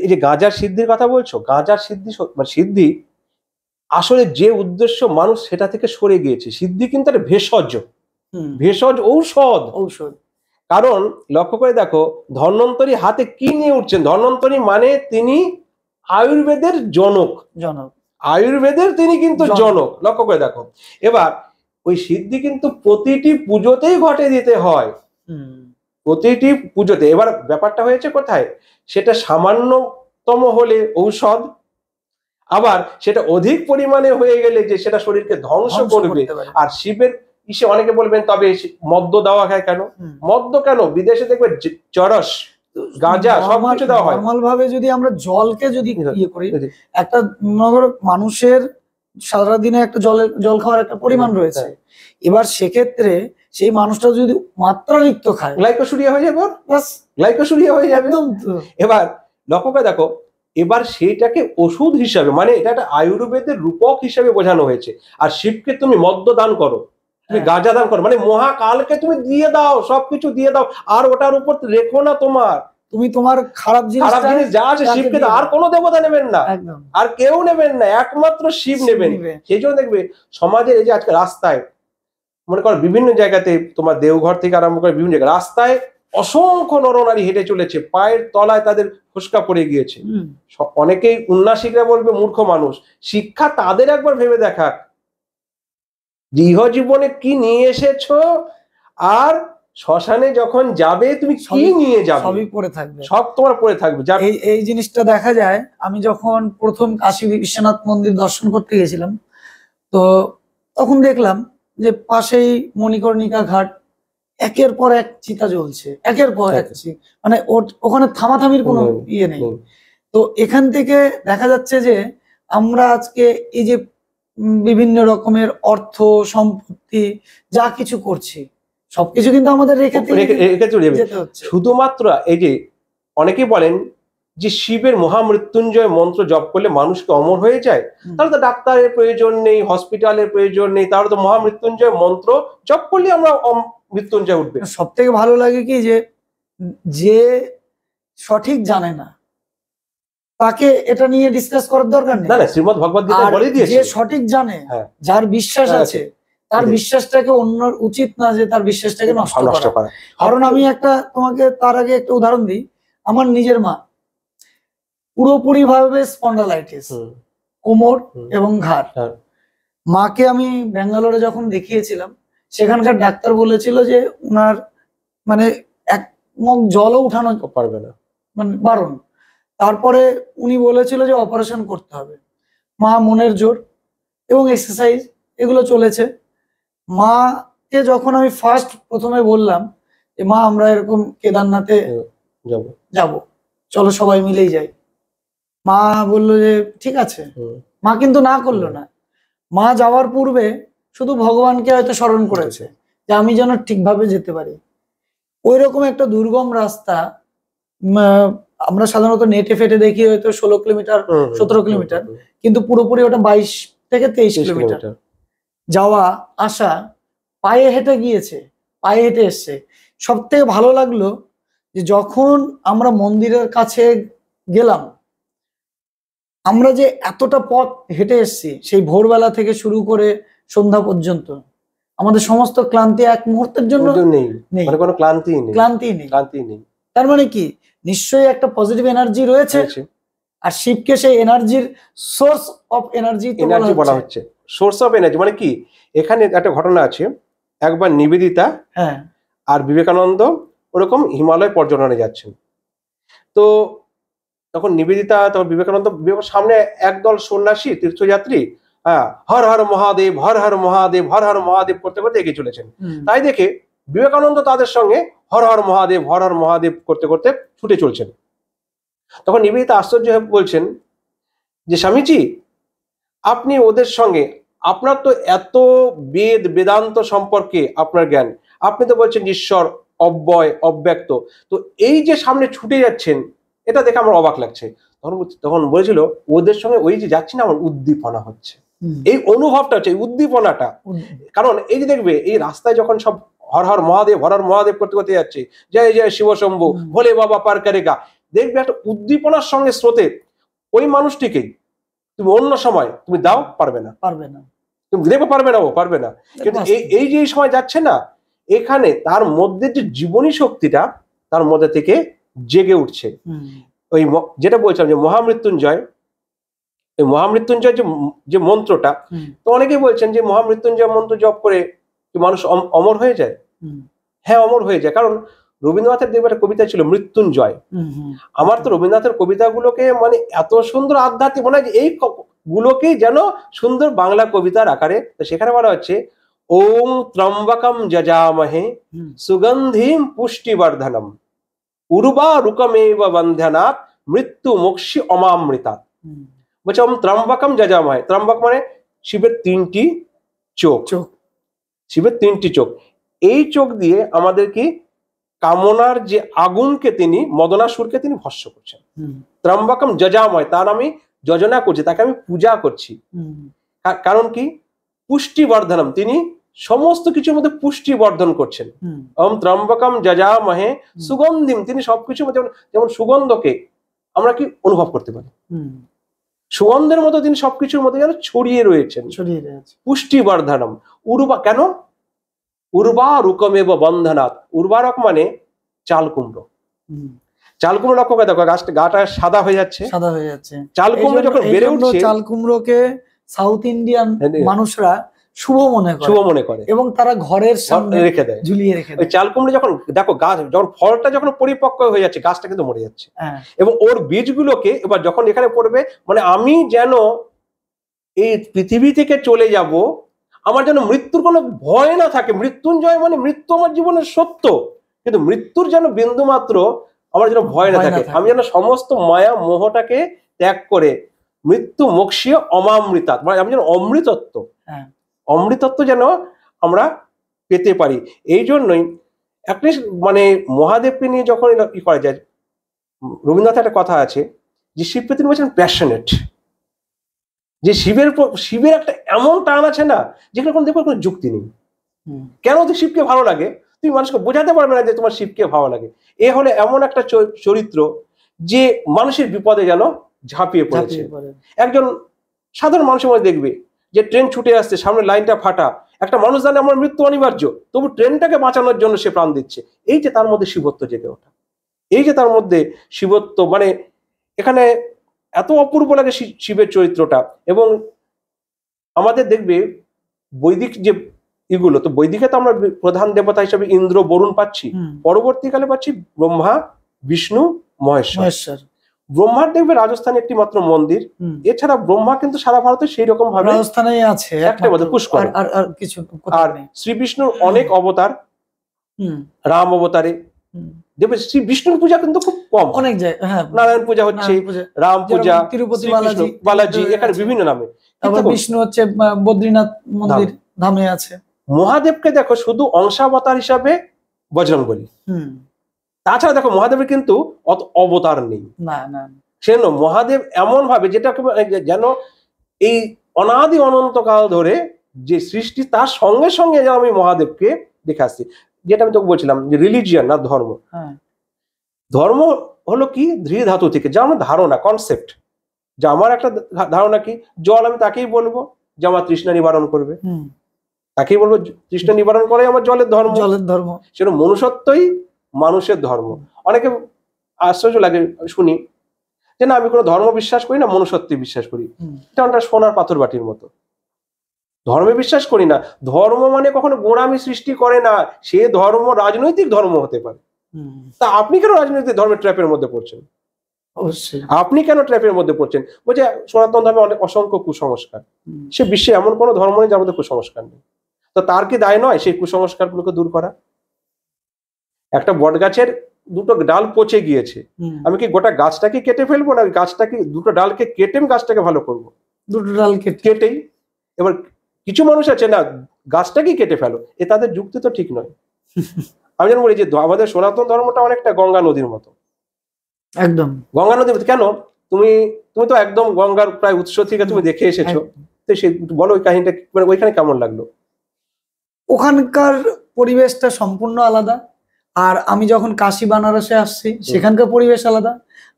এই যে গাঁজার সিদ্ধির কথা বলছো, গাঁজার সিদ্ধি মানে সিদ্ধি আসলে যে উদ্দেশ্য মানুষ সেটা থেকে সরে গিয়েছে। সিদ্ধি কিন্তু একটা ভেষজ ঔষধ। কারণ লক্ষ্য করে দেখো, ধন্বন্তরী হাতে কি নিয়ে উঠছেন? ধন্বন্তরী মানে তিনি আয়ুর্বেদের জনক, আয়ুর্বেদের তিনি কিন্তু জনক। লক্ষ্য করে দেখো, এবার ওই সিদ্ধি কিন্তু প্রতিটি পুজোতেই ঘটে দিতে হয়, প্রতিটি পুজোতে। এবার ব্যাপারটা হয়েছে কোথায়, সেটা সামান্যতম হলে ঔষধ, আবার সেটা অধিক পরিমাণে হয়ে গেলে যে সেটা শরীরকে ধ্বংস করবে। আর শিবের ইসে অনেকে বলবেন তবে মদ্য দেওয়া হয় কেন? মদ্য কেন? বিদেশে দেখবে চরস, গাঁজা সবকিছু দেওয়া হয়। নরমাল ভাবে যদি আমরা জলকে যদি ইয়ে করি, একটা মানুষের সারাদিনে একটা জল খাওয়ার একটা পরিমাণ রয়েছে, এবার সেক্ষেত্রে সেই মানুষটা যদি মাত্রাতিরিক্ত খায়, গ্লাইকোসুরিয়া হয়ে যাবে, গ্লাইকোসুরিয়া হয়ে যাবে। এবার লক্ষ্য করে দেখো, এবার সেইটাকে ওষুধ হিসাবে, মানে এটা একটা আয়ুর্বেদের রূপক হিসাবে বোঝানো হয়েছে। আর শিবকে তুমি মদ্য দান করো, তুমি হ্যাঁ। গাঁজা দান করো, মানে মহাকালকে তুমি দিয়ে দাও, সবকিছু দিয়ে দাও, আর ওটার উপর রেখো না তোমার তুমি তোমার খারাপ খারাপ জিনিস যা আছে শিবকে দাও। আর কোনো দেবতা নেবেন না, একদম আর কেউ নেবেন না, একমাত্র শিব নেবেন। সেই জন্য দেখবে সমাজের এই যে আজকে রাস্তায় মনে করো বিভিন্ন জায়গাতে, তোমার দেওঘর থেকে আরম্ভ করে বিভিন্ন জায়গায় রাস্তায় অসংখ্য নরনারী হেঁটে চলেছে, পায়ের তলায় তাদের ফোসকা পড়ে গিয়েছে। অনেকেই উন্নাসিকরা বলবে মূর্খ মানুষ, শিক্ষা তাদের একবার ভেবে দেখাক ইহ জীবনে কি নিয়ে এসেছো, আর শ্মশানে যখন যাবে তুমি কি নিয়ে যাবে, সবই পড়ে থাকবে, সব তোমার পড়ে থাকবে। এই জিনিসটা দেখা যায়। আমি যখন প্রথম কাশী বিশ্বনাথ মন্দির দর্শন করতে গেছিলাম, তো তখন দেখলাম যে পাশেই মণিকর্ণিকা ঘাট, একের পর এক চিতা জ্বলছে, একের পর এক, মানে ওখানে থামাথামির কোনো ইয়ে নেই। তো এখান থেকে দেখা যাচ্ছে যে আমরা আজকে এই যে বিভিন্ন রকমের অর্থ সম্পত্তি যা কিছু করছি, সবকিছু কিন্তু আমাদের রেখে চলে যাবে। শুধুমাত্র এই যে অনেকেই বলেন যে শিবের মহামৃত্যুঞ্জয় মন্ত্র জপ করলে মানুষকে অমর হয়ে যায়, তাহলে তো ডাক্তারের প্রয়োজন নেই, হসপিটালের প্রয়োজন নেই, তাহলে তো মহামৃত্যুঞ্জয় মন্ত্র জপ করলে আমরা মৃত্যুঞ্জয় উঠবে। সব থেকে ভালো লাগে কি যে সঠিক জানে না তাকে এটা নিয়ে ডিসকাস করার দরকার নেই। না, শ্রীমদ্ ভগবদ গীতা বলে দিয়েছে, যে সঠিক জানে, যার বিশ্বাস আছে, তার বিশ্বাসটাকে অন্যর উচিত না যে তার বিশ্বাসটাকে নষ্ট করা। কারণ আমি তোমাকে তার আগে একটা উদাহরণ দিই। আমার নিজের মা পুরোপুরি ভাবে স্পন্ডালাইটিস, কোমর এবং ঘাড়। মাকে আমি ব্যাঙ্গালোরে যখন দেখিয়েছিলাম, সেখানকার ডাক্তার বলেছিল যে উনার মানে এক মগ জলও উঠানো পারবে না, মানে বারণ। তারপরে উনি বলেছিল যে অপারেশন করতে হবে। মা মনের জোর এবং এক্সারসাইজ এগুলো চলেছে। মাকে যখন আমি প্রথমে বললাম যে মা আমরা এরকম কেদারনাথে যাব, চলো সবাই মিলেই যাই, মা বললো যে ঠিক আছে। মা কিন্তু না করলো না। মা যাওয়ার পূর্বে শুধু ভগবানকে হয়তো স্মরণ করেছে যে আমি যেন ঠিকভাবে যেতে পারি। ওই রকম একটা দুর্গম রাস্তা, আমরা সাধারণত নেটে ফেটে দেখি হয়তো 16 কিলোমিটার 17 কিলোমিটার, কিন্তু পুরোপুরি ওটা 22 থেকে 23 কিলোমিটার যাওয়া আসা, পায়ে হেঁটে গিয়েছে, পায়ে হেঁটে এসছে। সব থেকে ভালো লাগলো যে যখন আমরা মন্দিরের কাছে গেলাম, আমরা যে এতটা পথ হেঁটে এসছি, সেই ভোরবেলা থেকে শুরু করে সন্ধ্যা পর্যন্ত, আমাদের সমস্ত ক্লান্তি এক মুহূর্তের জন্য নেই, কোনো ক্লান্তি নেই। তার মানে কি, নিশ্চয়ই একটা পজিটিভ এনার্জি রয়েছে, আর শিবকে সেই এনার্জির সোর্স অফ এনার্জি বলা হচ্ছে। সোর্স অফ এনার্জি মানে কি, এখানে একটা ঘটনা আছে। একবার নিবেদিতা আর বিবেকানন্দ ওরকম হিমালয় পর্যটনে যাচ্ছেন। তো তখন নিবেদিতা, তখন বিবেকানন্দ সামনে একদল সন্ন্যাসী তীর্থযাত্রী, হর হর মহাদেব, হর হর মহাদেব, হর হর মহাদেব করতে করতে এগিয়ে চলেছেন। তাই দেখে বিবেকানন্দ তাদের সঙ্গে হর হর মহাদেব, হর হর মহাদেব করতে করতে ছুটে চলছেন। তখন নিবেদিতা আশ্চর্য হয়ে বলছেন যে স্বামীজি, আপনি ওদের সঙ্গে, আপনার তো এত বেদান্ত সম্পর্কে আপনার জ্ঞান, আপনি তো বলছেন ঈশ্বর অব্যয় অব্যক্ত, তো এই যে সামনে ছুটে যাচ্ছেন, এটা দেখে আমার অবাক লাগছে। তখন বলেছিল ওদের সঙ্গে ওই যে যাচ্ছি না, আমার উদ্দীপনা হচ্ছে, এই অনুভবটা হচ্ছে, এই উদ্দীপনাটা। কারণ এই যে দেখবে এই রাস্তায় যখন সব হর হর মহাদেব, হর হর মহাদেব করতে করতে যাচ্ছে, জয় জয় শিব শম্ভু, ভোলে বাবা পার করেগা, দেখবে একটা উদ্দীপনার সঙ্গে স্রোতে ওই মানুষটিকেই তুমি অন্য সময় তুমি দাও, পারবে না, তুমি দেখবে পারবে না, ও পারবে না। কিন্তু এই যে সময় যাচ্ছে না, এখানে তার মধ্যে যে জীবনী শক্তিটা তার মধ্যে থেকে জেগে উঠছে। ওই যেটা বলছিলাম যে মহামৃত্যুঞ্জয়, এই মহামৃত্যুঞ্জয় যে মন্ত্রটা, তো অনেকেই বলছেন যে মহামৃত্যুঞ্জয় মন্ত্র জপ করে মানুষ অমর হয়ে যায়। হ্যাঁ, অমর হয়ে যায়। কারণ রবীন্দ্রনাথের দেখবে একটা কবিতা ছিল মৃত্যুঞ্জয়। আমার তো রবীন্দ্রনাথের কবিতাগুলোকে মানে এত সুন্দর আধ্যাত্মিক মনে হয় যে এই গুলোকেই যেন সুন্দর বাংলা কবিতার আকারে। তো সেখানে বলা হচ্ছে ওম ত্রম্বকম যজামহে সুগন্ধিম পুষ্টিবর্ধনম উর্বারুকমেব বন্ধনাৎ মৃত্যু মোক্ষি অমামৃতাৎ। বলছে ওম ত্রম্বকম যজামহে, ত্রম্বক মানে শিবের 3টি চোখ, শিবের 3টি চোখ। এই চোখ দিয়ে আমাদের কি কামনার যে আগুনকে তিনি, মদনাসুরকে তিনি ভস্ম করছেন। ত্রম্বকম যজাময়, তার আমি যোজনা করছি, তাকে আমি পূজা করছি। কারণ কি? পুষ্টি বর্ধনম, তিনি সমস্ত কিছুর মধ্যে পুষ্টি বর্ধন করছেন। ওম ত্রম্বকম যজামহে সুগন্ধিম, তিনি সবকিছু যেমন সুগন্ধকে আমরা কি অনুভব করতে পারি, সুগন্ধের মতো তিনি সবকিছুর মধ্যে যেন ছড়িয়ে রয়েছেন। পুষ্টি বর্ধনম। উর্বা, কেন? উর্বারুকমেব বন্ধনাৎ, উর্বারক মানে চাল কুমড়ো। চাল কুমড়ো লক্ষ্য করে দেখো, গাটা সাদা হয়ে যাচ্ছে, চাল কুমড়ো যখন বেড়ে উঠছে, চাল কুমড়োকে সাউথ ইন্ডিয়ান মানুষরা শুভ মনে করে এবং তারা ঘরের সামনে রেখে দেয়, ঝুলিয়ে রেখে দেয়। ওই চাল কুমড়ো যখন দেখো গাছ, যখন ফলটা যখন পরিপক্ক হয়ে যাচ্ছে, গাছটা কিন্তু মরে যাচ্ছে, এবং ওর বীজগুলোকে এবার যখন এখানে পড়বে, মানে আমি যেন এই পৃথিবী থেকে চলে যাব, আমার যেন মৃত্যুর কোনো ভয় না থাকে। মৃত্যুঞ্জয় মানে মৃত্যু আমার জীবনের সত্য, কিন্তু মৃত্যুর যেন বিন্দু মাত্র আমার যেন ভয় না থাকে। আমি যেন সমস্ত মায়া মোহটাকে ত্যাগ করে মৃত্যু মোক্ষীয় অমামৃতা, মানে আমি যেন অমৃতত্ব, অমৃতত্ব যেন আমরা পেতে পারি। এই জন্যই অ্যাটলিস্ট মানে মহাদেবকে নিয়ে যখন কি করা যায়, রবীন্দ্রনাথের একটা কথা আছে যে শিবকে তিনি বলছেন প্যাশনেট, যে শিবের একটা এমন টান আছে না, যেখানে কোনো দেখো কোনো যুক্তি নেই। কেন যে শিবকে ভালো লাগে তুমি মানুষকে বোঝাতে পারবে না যে তোমার শিবকে ভালো লাগে। এ হলে এমন একটা চরিত্র যে মানুষের বিপদে যেন ঝাঁপিয়ে পড়েছে। একজন সাধারণ মানুষের মধ্যে দেখবে যে ট্রেন ছুটে আসছে, সামনে লাইনটা ফাটা, একটা মানুষ জানে আমার মৃত্যু অনিবার্য, তবু ট্রেনটাকে বাঁচানোর জন্য সে প্রাণ দিচ্ছে। এই যে তার মধ্যে শিবত্ব জেগে ওঠা, এই যে তার মধ্যে শিবত্ব, মানে এখানে এত অপূর্ব লাগে শিবের চরিত্রটা। এবং আমাদের দেখবে বৈদিক যে এগুলো, তো বৈদিকে তো আমরা প্রধান দেবতা হিসেবে ইন্দ্র, বরুণ পাচ্ছি, পরবর্তীকালে পাচ্ছি ব্রহ্মা, বিষ্ণু, মহেশ্বর। ব্রহ্মার দেখবে রাজস্থানে একটি মাত্র মন্দির, এছাড়া ব্রহ্মা কিন্তু সারা ভারতে সেই রকম ভাবে রাজস্থানেই আছে একটা মধ্যে পুষ্কর। আর শ্রী বিষ্ণুর অনেক অবতার, রাম অবতারে দেখবে শ্রী বিষ্ণুর পূজা কিন্তু খুব কম, অনেক জায়গায় নারায়ণ পূজা হচ্ছে, রাম পূজা, তিরুপতি বালাজি, এখানে বিভিন্ন নামে। বিষ্ণু হচ্ছে বদ্রীনাথ মন্দির ধামে আছে। মহাদেবকে দেখো শুধু অংশাবতার হিসাবে বজরংবলী, তাছাড়া দেখো মহাদেবের কিন্তু অত অবতার নেই। সেজন্য মহাদেব এমন ভাবে, যেটা যেন এই অনাদি অনন্তকাল ধরে যে সৃষ্টি, তার সঙ্গে সঙ্গে যেন আমি মহাদেবকে দেখে আসছি। যেটা আমি তোকে বলছিলাম যে রিলিজিয়ান না ধর্ম, ধর্ম হলো কি ধৃ ধাতু থেকে, যা আমার ধারণা, কনসেপ্ট, যে আমার একটা ধারণা কি, জল আমি তাকেই বলবো যে আমার তৃষ্ণা নিবারণ করবে, তাকেই বলবো তৃষ্ণা নিবারণ করে আমার জলের ধর্ম। সেটা মনুষ্যত্বই মানুষের ধর্ম। অনেকে আশ্চর্য লাগে শুনি যে না আমি কোনো ধর্ম বিশ্বাস করি না, মনুষ্যত্বে বিশ্বাস করি। এটা সোনার পাথর বাটির মতো। ধর্মে বিশ্বাস করি না, ধর্ম মানে কখনো গোঁড়ামি সৃষ্টি করে না, সে ধর্ম রাজনৈতিক ধর্ম হতে পারে। তা আপনি কেন রাজনৈতিক ধর্মের ট্র্যাপের মধ্যে পড়ছেন? অবশ্যই আপনি কেন ট্র্যাপের মধ্যে পড়ছেন? বলছে সনাতন ধর্মে অনেক অসংখ্য কুসংস্কার। সে বিশ্বে এমন কোনো ধর্ম নেই যার মধ্যে কুসংস্কার নেই। তো তার কি দায় নয় সেই কুসংস্কার গুলোকে দূর করা? একটা বট গাছের দুটো ডাল পচে গিয়েছে, আমি কি গোটা গাছটাকে কেটে ফেলবো, না গাছটাকে দুটো ডালকে কেটে আমি গাছটাকে ভালো করবো? দুটো ডাল কেটেই। এবার কিছু মানুষ আছে না গাছটাকেই কেটে ফেলো, এ তাদের যুক্তি তো ঠিক নয়। আমি যেন বলি যে আমাদের সনাতন ধর্মটা অনেকটা গঙ্গা নদীর মতো। একদম গঙ্গা নদীর মতো কেন? তুমি তো একদম গঙ্গার প্রায় উৎস থেকে তুমি দেখে এসেছো, তো সে বলো ওই কাহিনীটা, মানে ওইখানে কেমন লাগলো? ওখানকার পরিবেশটা সম্পূর্ণ আলাদা। আর আমি যখন কাশী বানারসে আসছি, সেখানকার পরিবেশ আলাদা।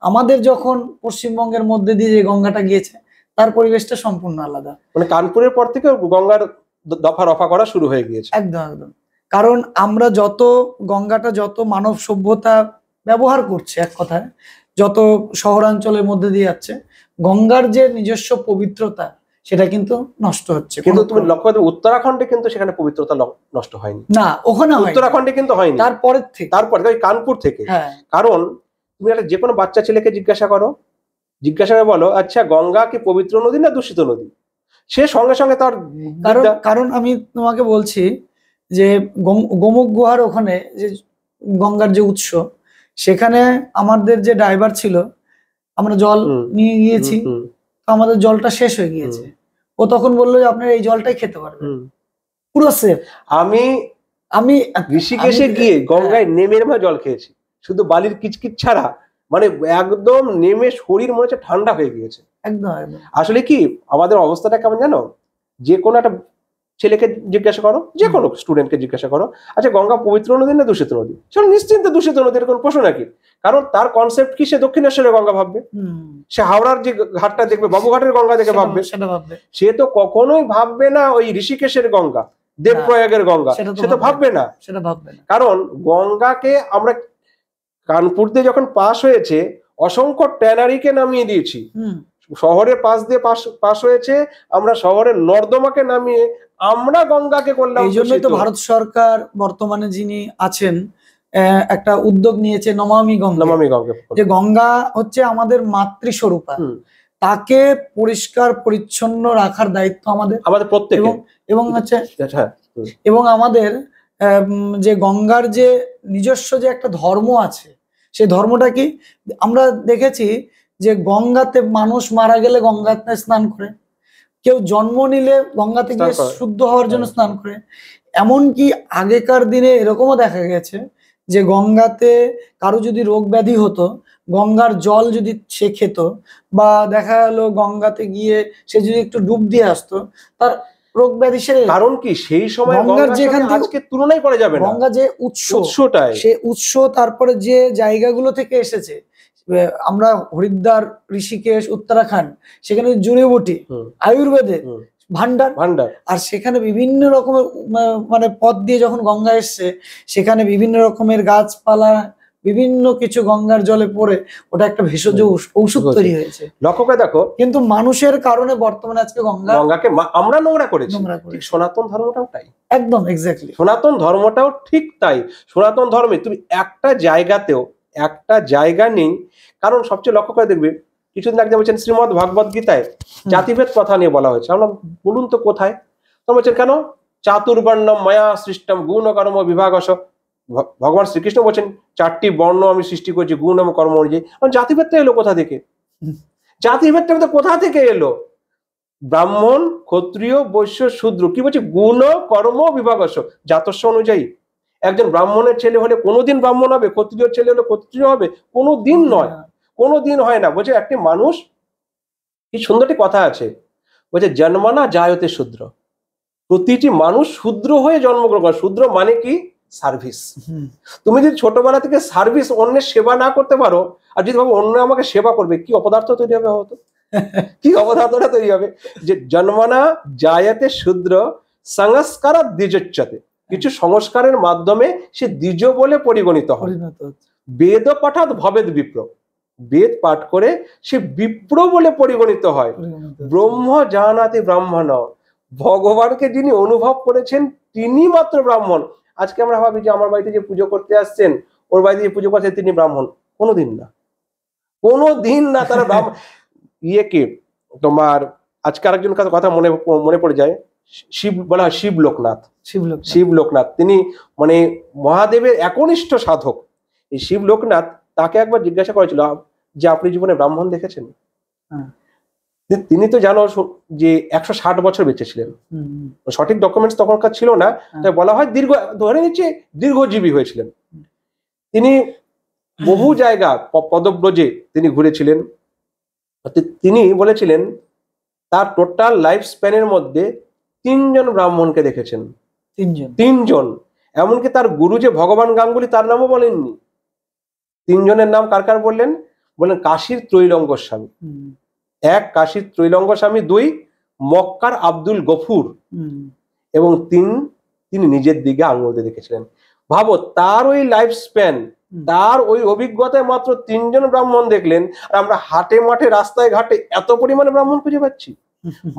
আমাদের যখন পশ্চিমবঙ্গের মধ্যে দিয়ে যে গঙ্গাটা গিয়েছে, তার পরিবেশটা সম্পূর্ণ আলাদা। মানে কানপুরের পর থেকে গঙ্গার দফা রফা করা শুরু হয়ে গিয়েছে। একদম একদম। কারণ আমরা গঙ্গাটা যত মানব সভ্যতা ব্যবহার করছে, এক কথায় যত শহরাঞ্চলের মধ্যে দিয়ে যাচ্ছে, গঙ্গার যে নিজস্ব পবিত্রতা সেটা কিন্তু নষ্ট হচ্ছে। কিন্তু তুমি লক্ষ্য করবে উত্তরাখণ্ডে কিন্তু সেখানে পবিত্রতা নষ্ট হয়নি। না, ওখানে উত্তরাখণ্ডে কিন্তু হয়নি, তারপরে কানপুর থেকে। কারণ তুমি একটা যে কোনো বাচ্চা ছেলেকে জিজ্ঞাসা করে বলো, আচ্ছা গঙ্গা কি পবিত্র নদী না দূষিত নদী, সে সঙ্গে সঙ্গে তার কারণ আমি তোমাকে বলছি যে গোমুখ গুহার ওখানে যে গঙ্গার যে উৎস, সেখানে আমাদের যে ড্রাইভার ছিল, আমরা জল নিয়ে গিয়েছি, আমাদের জলটা শেষ হয়ে গিয়েছে। ও তখন বললো যে আপনার এই জলটাই খেতে পারবেন, পুরো সেফ। আমি আমি ঋষিকেশে আমি- গিয়ে গঙ্গায় নেমে নেমে জল খেয়েছি, শুধু বালির কিচকিচ ছাড়া, মানে একদম নেমে শরীর মনে হচ্ছে ঠান্ডা হয়ে গিয়েছে। একদম একদম আসলে কি আমাদের অবস্থাটা কেমন জানো, যে কোনো একটা ছেলেকে জিজ্ঞাসা করো, যে কোনো স্টুডেন্টকে জিজ্ঞাসা করো, আচ্ছা গঙ্গা পবিত্র নদী না দূষিত নদী, সে নিশ্চিন্তে দূষিত নদী, এর কোনো প্রশ্ন নাকি? কারণ তার কনসেপ্ট কি, সে দক্ষিণেশ্বরের গঙ্গা ভাববে, হুম, সে হাওড়ার যে ঘাটটা দেখবে বাবুঘাটের গঙ্গা দেখে ভাববে, সেটা ভাববে, সে তো কখনোই ভাববে না ওই ঋষিকেশের গঙ্গা, দেবপ্রয়াগের গঙ্গা, সে তো ভাববে না। সেটা ভাববে না। কারণ গঙ্গাকে আমরা কানপুর দিয়ে যখন পাস হয়েছে, অসংখ্য ট্যানারিকে নামিয়ে দিয়েছি, হুম, শহরের পাশ দিয়ে পাস হয়েছে, আমরা শহরের নর্দমাকে নামিয়ে আমরা গঙ্গাকে করলাম এই জন্যই তো দূষিত। ভারত সরকার বর্তমানে যিনি আছেন একটা উদ্যোগ নিয়েছে নমামি গঙ্গা, নমামি গঙ্গা, যে গঙ্গা হচ্ছে আমাদের মাতৃস্বরূপা, হুম, তাকে পরিষ্কার পরিচ্ছন্ন রাখার দায়িত্ব আমাদের, আমাদের প্রত্যেকে। এবং এবং হচ্ছে হ্যাঁ, হুম, এবং আমাদের যে গঙ্গার যে নিজস্ব যে একটা ধর্ম আছে, সেই ধর্মটা কি, আমরা দেখেছি যে গঙ্গাতে মানুষ মারা গেলে গঙ্গাতে স্নান করে, কেউ জন্ম নিলে গঙ্গাতে গিয়ে স্নান করে। শুদ্ধ হওয়ার জন্য হ্যাঁ। স্নান করে। এমনকি আগেকার দিনে এরকমও দেখা গেছে যে গঙ্গাতে কারো যদি রোগ ব্যাধি হতো, গঙ্গার জল যদি সে খেত, বা দেখা গেলো গঙ্গাতে গিয়ে সে যদি একটু ডুব দিয়ে আসতো, তার রোগ ব্যাধি সেরে যেত। কারণ কি সেই সময় গঙ্গার গঙ্গার যেখান সঙ্গে থেকে- আজকে তুলনাই করা যাবে না, গঙ্গা যে উৎস, উৎসটাই। সে উৎস, তারপরে যে জায়গাগুলো থেকে এসেছে, আমরা হরিদ্বার, ঋষিকেশ, উত্তরাখণ্ড, সেখানে জড়িবুটি, হুম, আয়ুর্বেদের হুম, ভান্ডার, ভান্ডার। আর সেখানে বিভিন্ন রকমের মানে পথ দিয়ে যখন গঙ্গা এসছে, সেখানে বিভিন্ন রকমের গাছপালা, বিভিন্ন কিছু গঙ্গার জলে পড়ে ওটা একটা ভেষজ ঔষধ তৈরি হয়েছে। লক্ষ্য করে দেখো, কিন্তু মানুষের কারণে বর্তমানে আজকে গঙ্গাকে আমরা নোংরা করেছি। নোংরা ঠিক করেছি। সনাতন ধর্মটাও তাই, একদম এক্স্যাক্টলি। সনাতন ধর্মটাও ঠিক তাই। সনাতন ধর্মে তুমি একটা জায়গাতেও একটা জায়গা নেই, কারণ সবচেয়ে লক্ষ্য করে দেখবে, কিছুদিন আগে বলছেন শ্রীমদ ভাগবত গীতায় জাতিভেদ কথা নিয়ে বলা হয়েছে, আমরা বলুন তো কোথায়? তো বলছেন কেন, চাতুর্বর্ণম মায়া সৃষ্টম গুণ কর্ম বিভাগস, ভগবান শ্রীকৃষ্ণ বলছেন 4টি বর্ণ আমি সৃষ্টি করেছি গুণ এবং কর্ম অনুযায়ী। জাতিভেদটা এলো কোথা থেকে? জাতিভেদটা কোথা থেকে এলো? ব্রাহ্মণ, ক্ষত্রিয়, বৈশ্য, শূদ্র, কি বলছে, গুণ কর্ম বিভাগস, জাতস্য অনুযায়ী। একজন ব্রাহ্মণের ছেলে হলে কোনোদিন ব্রাহ্মণ হবে, ক্ষত্রিয় ছেলে হলে ক্ষত্রিয় হবে? কোনোদিন নয়, কোনোদিন হয় না। বলছে একটি মানুষ, কি সুন্দরটি কথা আছে, বলছে জন্মানা জায়তে শূদ্র, প্রতিটি মানুষ শূদ্র হয়ে জন্মগ্রহণ করে। শূদ্র মানে কি, সার্ভিস। তুমি যদি ছোটবেলা থেকে সার্ভিস, অন্যের সেবা না করতে পারো, আর যদি ভাবো অন্য আমাকে সেবা করবে, কি অপদার্থ তৈরি হবে? হতো কি অপদার্থটা তৈরি হবে, যে জন্মানা জায়তে শূদ্র সংস্কার দ্বিজোচ্যতে, কিছু সংস্কারের মাধ্যমে সে দ্বিজ বলে পরিগণিত হয়। বেদ পাঠাৎ ভবেদ বিপ্র, বেদ পাঠ করে সে বিপ্র বলে পরিগণিত হয়। ব্রহ্ম জানাতি ব্রাহ্মণ, ভগবানকে যিনি অনুভব করেছেন তিনি মাত্র ব্রাহ্মণ। আজকে আমরা ভাবি যে আমার বাড়িতে যে পুজো করতে আসছেন, ওর বাড়িতে যে পুজো করছেন তিনি ব্রাহ্মণ। কোনোদিন না, কোনোদিন না। তারা ব্রাহ্মণ ইয়েকে তোমার আজকে আরেকজন কথা মনে পড়ে যায়, শিব বলা হয়, শিব লোকনাথ। শিব লোকনাথ তিনি মানে মহাদেবের একনিষ্ঠ সাধক। এই শিব লোকনাথ, তাকে একবার জিজ্ঞাসা করেছিল যে আপনি জীবনে ব্রাহ্মণ দেখেছেন? তিনি তো জানো যে 160 বছর বেঁচে ছিলেন, সঠিক ডকুমেন্টস তখনকার ছিল না, তাই বলা হয় ধরে নিচ্ছে দীর্ঘজীবী হয়েছিলেন। তিনি বহু জায়গা পদব্রজে তিনি ঘুরেছিলেন। তিনি বলেছিলেন তার টোটাল লাইফ স্প্যানের মধ্যে 3 জন ব্রাহ্মণকে দেখেছেন। 3 জন। এমনকি তার গুরু যে ভগবান গাঙ্গুলি, তার নামও বলেননি। 3 জনের নাম কার কার বললেন? বললেন কাশীর ত্রৈলঙ্গ স্বামী, 1 কাশীর ত্রৈলঙ্গ স্বামী, 2 মক্কার আব্দুল গফুর, এবং 3 তিনি নিজের দিকে আঙুল দিয়ে দেখেছিলেন। ভাবো, তার ওই লাইফ স্প্যান, তার ওই অভিজ্ঞতায় মাত্র 3 জন ব্রাহ্মণ দেখলেন, আর আমরা হাটে মাঠে রাস্তায় ঘাটে এত পরিমাণে ব্রাহ্মণ খুঁজে পাচ্ছি।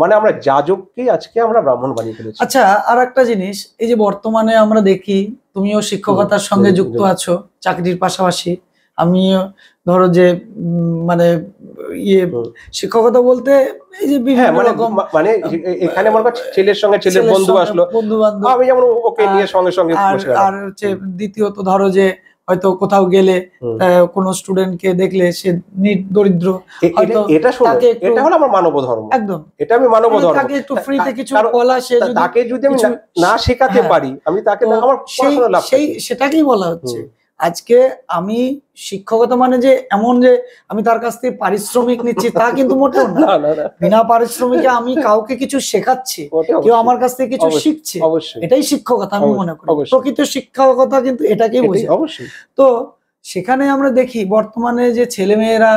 মানে আমরা যাজককেই আজকে আমরা ব্রাহ্মণ বানিয়ে ফেলেছি। আচ্ছা, আর একটা জিনিস, এই যে বর্তমানে আমরা দেখি, তুমিও শিক্ষকতার সঙ্গে যুক্ত আছো চাকরির পাশাপাশি, আমিও ধরো যে মানে ইয়ে শিক্ষকতা বলতে এই যে বিভিন্ন রকম, মানে এখানে আমার ছেলের সঙ্গে ছেলের বন্ধু আসলো, বন্ধু বান্ধব, আমি যেমন ওকে নিয়ে সঙ্গে সঙ্গে বসে গেলাম। আর হচ্ছে দ্বিতীয়ত ধরো যে হয়তো কোথাও গেলে হুম। কোনো স্টুডেন্টকে দেখলে সে দরিদ্র, হয়তো এটা শোনো, তাকে একটু এটা হলো আমার মানব ধর্ম, একদম এটা আমি মানব মানে ধর্ম। তাকে একটু ফ্রিতে কিছু কারণ বলা, সে যদি তাকে যদি আমি কিছু না শেখাতে হ্যাঁ, পারি, আমি তাকে তো না, আমার সেই পড়াশোনার লাভ সেই কি? সেটাকেই বলা হচ্ছে। হুম। আজকে আমি শিক্ষকতা মানে যে এমন যে আমি তার কাছ থেকে পারিশ্রমিক নিচ্ছি তা কিন্তু মোটেও না। না না না, বিনা পারিশ্রমিকে আমি কাউকে কিছু শেখাচ্ছি, ওটা কেউ অবশ্যই, আমার কাছ থেকে কিছু অবশ্যই, শিখছে, অবশ্যই, এটাই শিক্ষকতা আমি মনে করি। অবশ্যই। প্রকৃত শিক্ষকতা কিন্তু এটাকেই এটাই বোঝায়। অবশ্যই। তো সেখানে আমরা দেখি বর্তমানে যে ছেলেমেয়েরা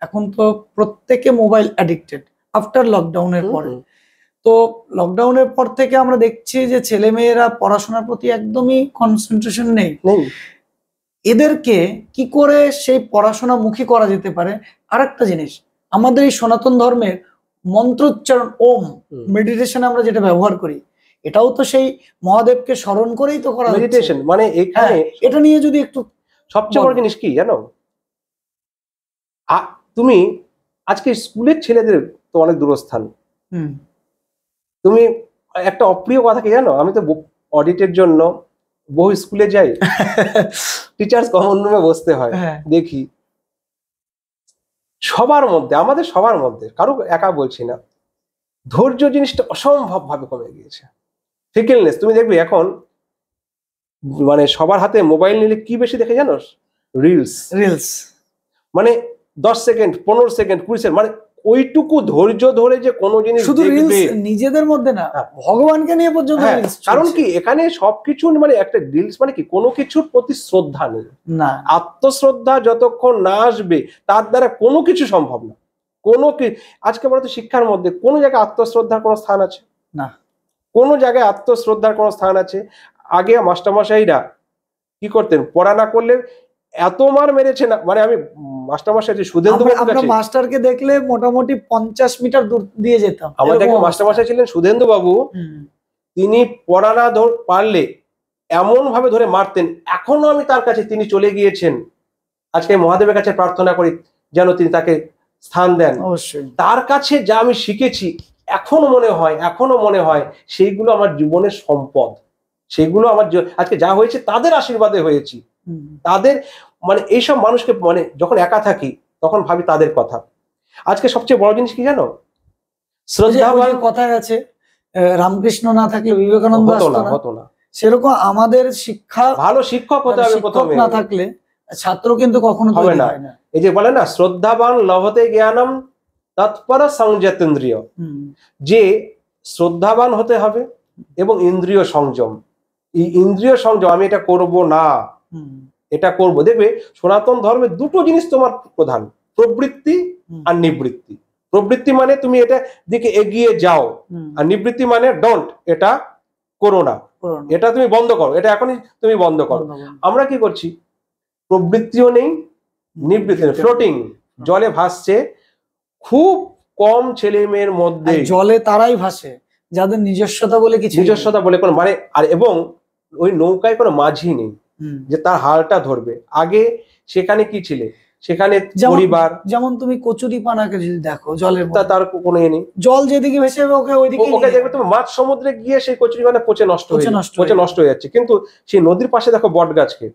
এখন তো প্রত্যেকে মোবাইল অ্যাডিক্টেড আফটার লকডাউনের হুম, পরে। হুম। তো লকডাউনের পর থেকে আমরা দেখছি যে ছেলেমেয়েরা পড়াশোনার প্রতি একদমই কনসেন্ট্রেশন নেই। নেই। এদেরকে কি করে সেই পড়াশোনামুখী করা যেতে পারে? আরেকটা জিনিস, আমাদের এই সনাতন ধর্মের মন্ত্রোচ্চারণ ওম হুম। মেডিটেশন আমরা যেটা ব্যবহার করি, এটাও তো সেই মহাদেবকে স্মরণ করেই তো করা হচ্ছে। মেডিটেশন মানে হ্যাঁ, এখানে এটা নিয়ে যদি একটু সবচেয়ে বড় বলো। জিনিস কি জানো, তুমি আজকে স্কুলের ছেলেদের তো অনেক দূরস্থান, হুম তুমি একটা অপ্রিয় কথা কি জানো, আমি তো অডিটের জন্য বহু স্কুলে যাই, টিচার্স কমন রুমে বসতে হয়, হ্যাঁ দেখি সবার মধ্যে, আমাদের সবার মধ্যে, কারো একা বলছি না, ধৈর্য জিনিসটা অসম্ভব ভাবে কমে গিয়েছে। ফিকেলনেস, তুমি দেখবে এখন মানে সবার হাতে মোবাইল নিলে কি বেশি দেখে জানো, রিলস। রিলস মানে 10 সেকেন্ড, 15 সেকেন্ড, 20 সেকেন্ড, মানে ওইটুকু ধৈর্য ধরে যে কোনো জিনিস শুধু রিলস দেখবে। নিজেদের মধ্যে না, হ্যাঁ। ভগবানকে নিয়ে পর্যন্ত হ্যাঁ, রিলস কারণ কি এখানে সবকিছু মানে একটা রিলস মানে কি কোনো কিছুর প্রতি শ্রদ্ধা নেই, না। আত্মশ্রদ্ধা যতক্ষণ না আসবে তার দ্বারা কোনো কিছু সম্ভব না। কোনো কি আজকে বলতো শিক্ষার মধ্যে কোনো জায়গায় আত্মশ্রদ্ধার কোনো স্থান আছে? না। কোনো জায়গায় আত্মশ্রদ্ধার কোনো স্থান আছে? আগে মাস্টারমশাইরা কি করতেন, পড়া না করলে এত মার মেরেছে না, মানে আমি মাস্টারমশাই যে সুধেন্দু বাবুর আমরা কাছে, মাস্টারকে দেখলে মোটামুটি 50 মিটার দূর দিয়ে যেতাম, আমাদের এরকম একটা অবস্থা। মাস্টারমশাই ছিলেন সুধেন্দু বাবু, হুম। তিনি পড়া না পারলে এমন ভাবে ধরে মারতেন, এখনো আমি তার কাছে, তিনি চলে গিয়েছেন, আজকে মহাদেবের কাছে প্রার্থনা করি যেন তিনি তাকে স্থান দেন। অবশ্যই। তার কাছে যা আমি শিখেছি এখনো মনে হয় সেইগুলো আমার জীবনের সম্পদ, সেগুলো আমার আজকে যা হয়েছে তাদের আশীর্বাদে হয়েছি। হুম। তাদের মানে এইসব মানুষকে মানে যখন একা থাকি তখন ভাবি তাদের কথা। আজকে সবচেয়ে বড় জিনিস কি জানো, ওই যে শ্রদ্ধাবান কথায় আছে রামকৃষ্ণ না থাকলে বিবেকানন্দ হতো আসতো না, না, হতো না। সেরকম আমাদের শিক্ষা ভালো শিক্ষক হতে হবে শিক্ষক প্রথমে, না থাকলে ছাত্র কিন্তু কখনো হবে তৈরি না। হয় না। এই যে বলে না, শ্রদ্ধাবান লভতে জ্ঞানম তৎপর সংযতেন্দ্রিয়, হুম। যে শ্রদ্ধাবান হতে হবে এবং ইন্দ্রিয় সংযম। এই ইন্দ্রিয় সংযম, আমি এটা করব না, হুম। এটা করব। দেখবে সনাতন ধর্মে দুটো জিনিস তোমার প্রধান, প্রবৃত্তি আর নিবৃত্তি। প্রবৃত্তি মানে তুমি এটা দিকে এগিয়ে যাও, আর নিবৃত্তি মানে ডোন্ট, এটা করো না, এটা তুমি বন্ধ করো, এটা এখনই তুমি বন্ধ করো। আমরা কি করছি, প্রবৃত্তিও নেই, নিবৃত্তি নেই, ফ্লোটিং, জলে ভাসছে। খুব কম ছেলে মেয়ের মধ্যে জলে তারাই ভাসে যাদের নিজস্বতা বলে কিছু নিজস্বতা বলে কোনো মানে, আর এবং ওই নৌকায় কোনো মাঝি নেই যে তার হালটা ধরবে। আগে সেখানে কি ছিলে, সেখানে পরিবার, যেমন তুমি কচুরি পানাকে যদি দেখো জলের তার কোনো ইয়ে নেই, জল যেদিকে ভেসে যাবে ওকে ওইদিকে ওকে দেখবে তুমি মাছ সমুদ্রে গিয়ে সেই কচুরি পানা পচে নষ্ট হয়ে যাচ্ছে। কিন্তু সেই নদীর পাশে দেখো বট গাছকে,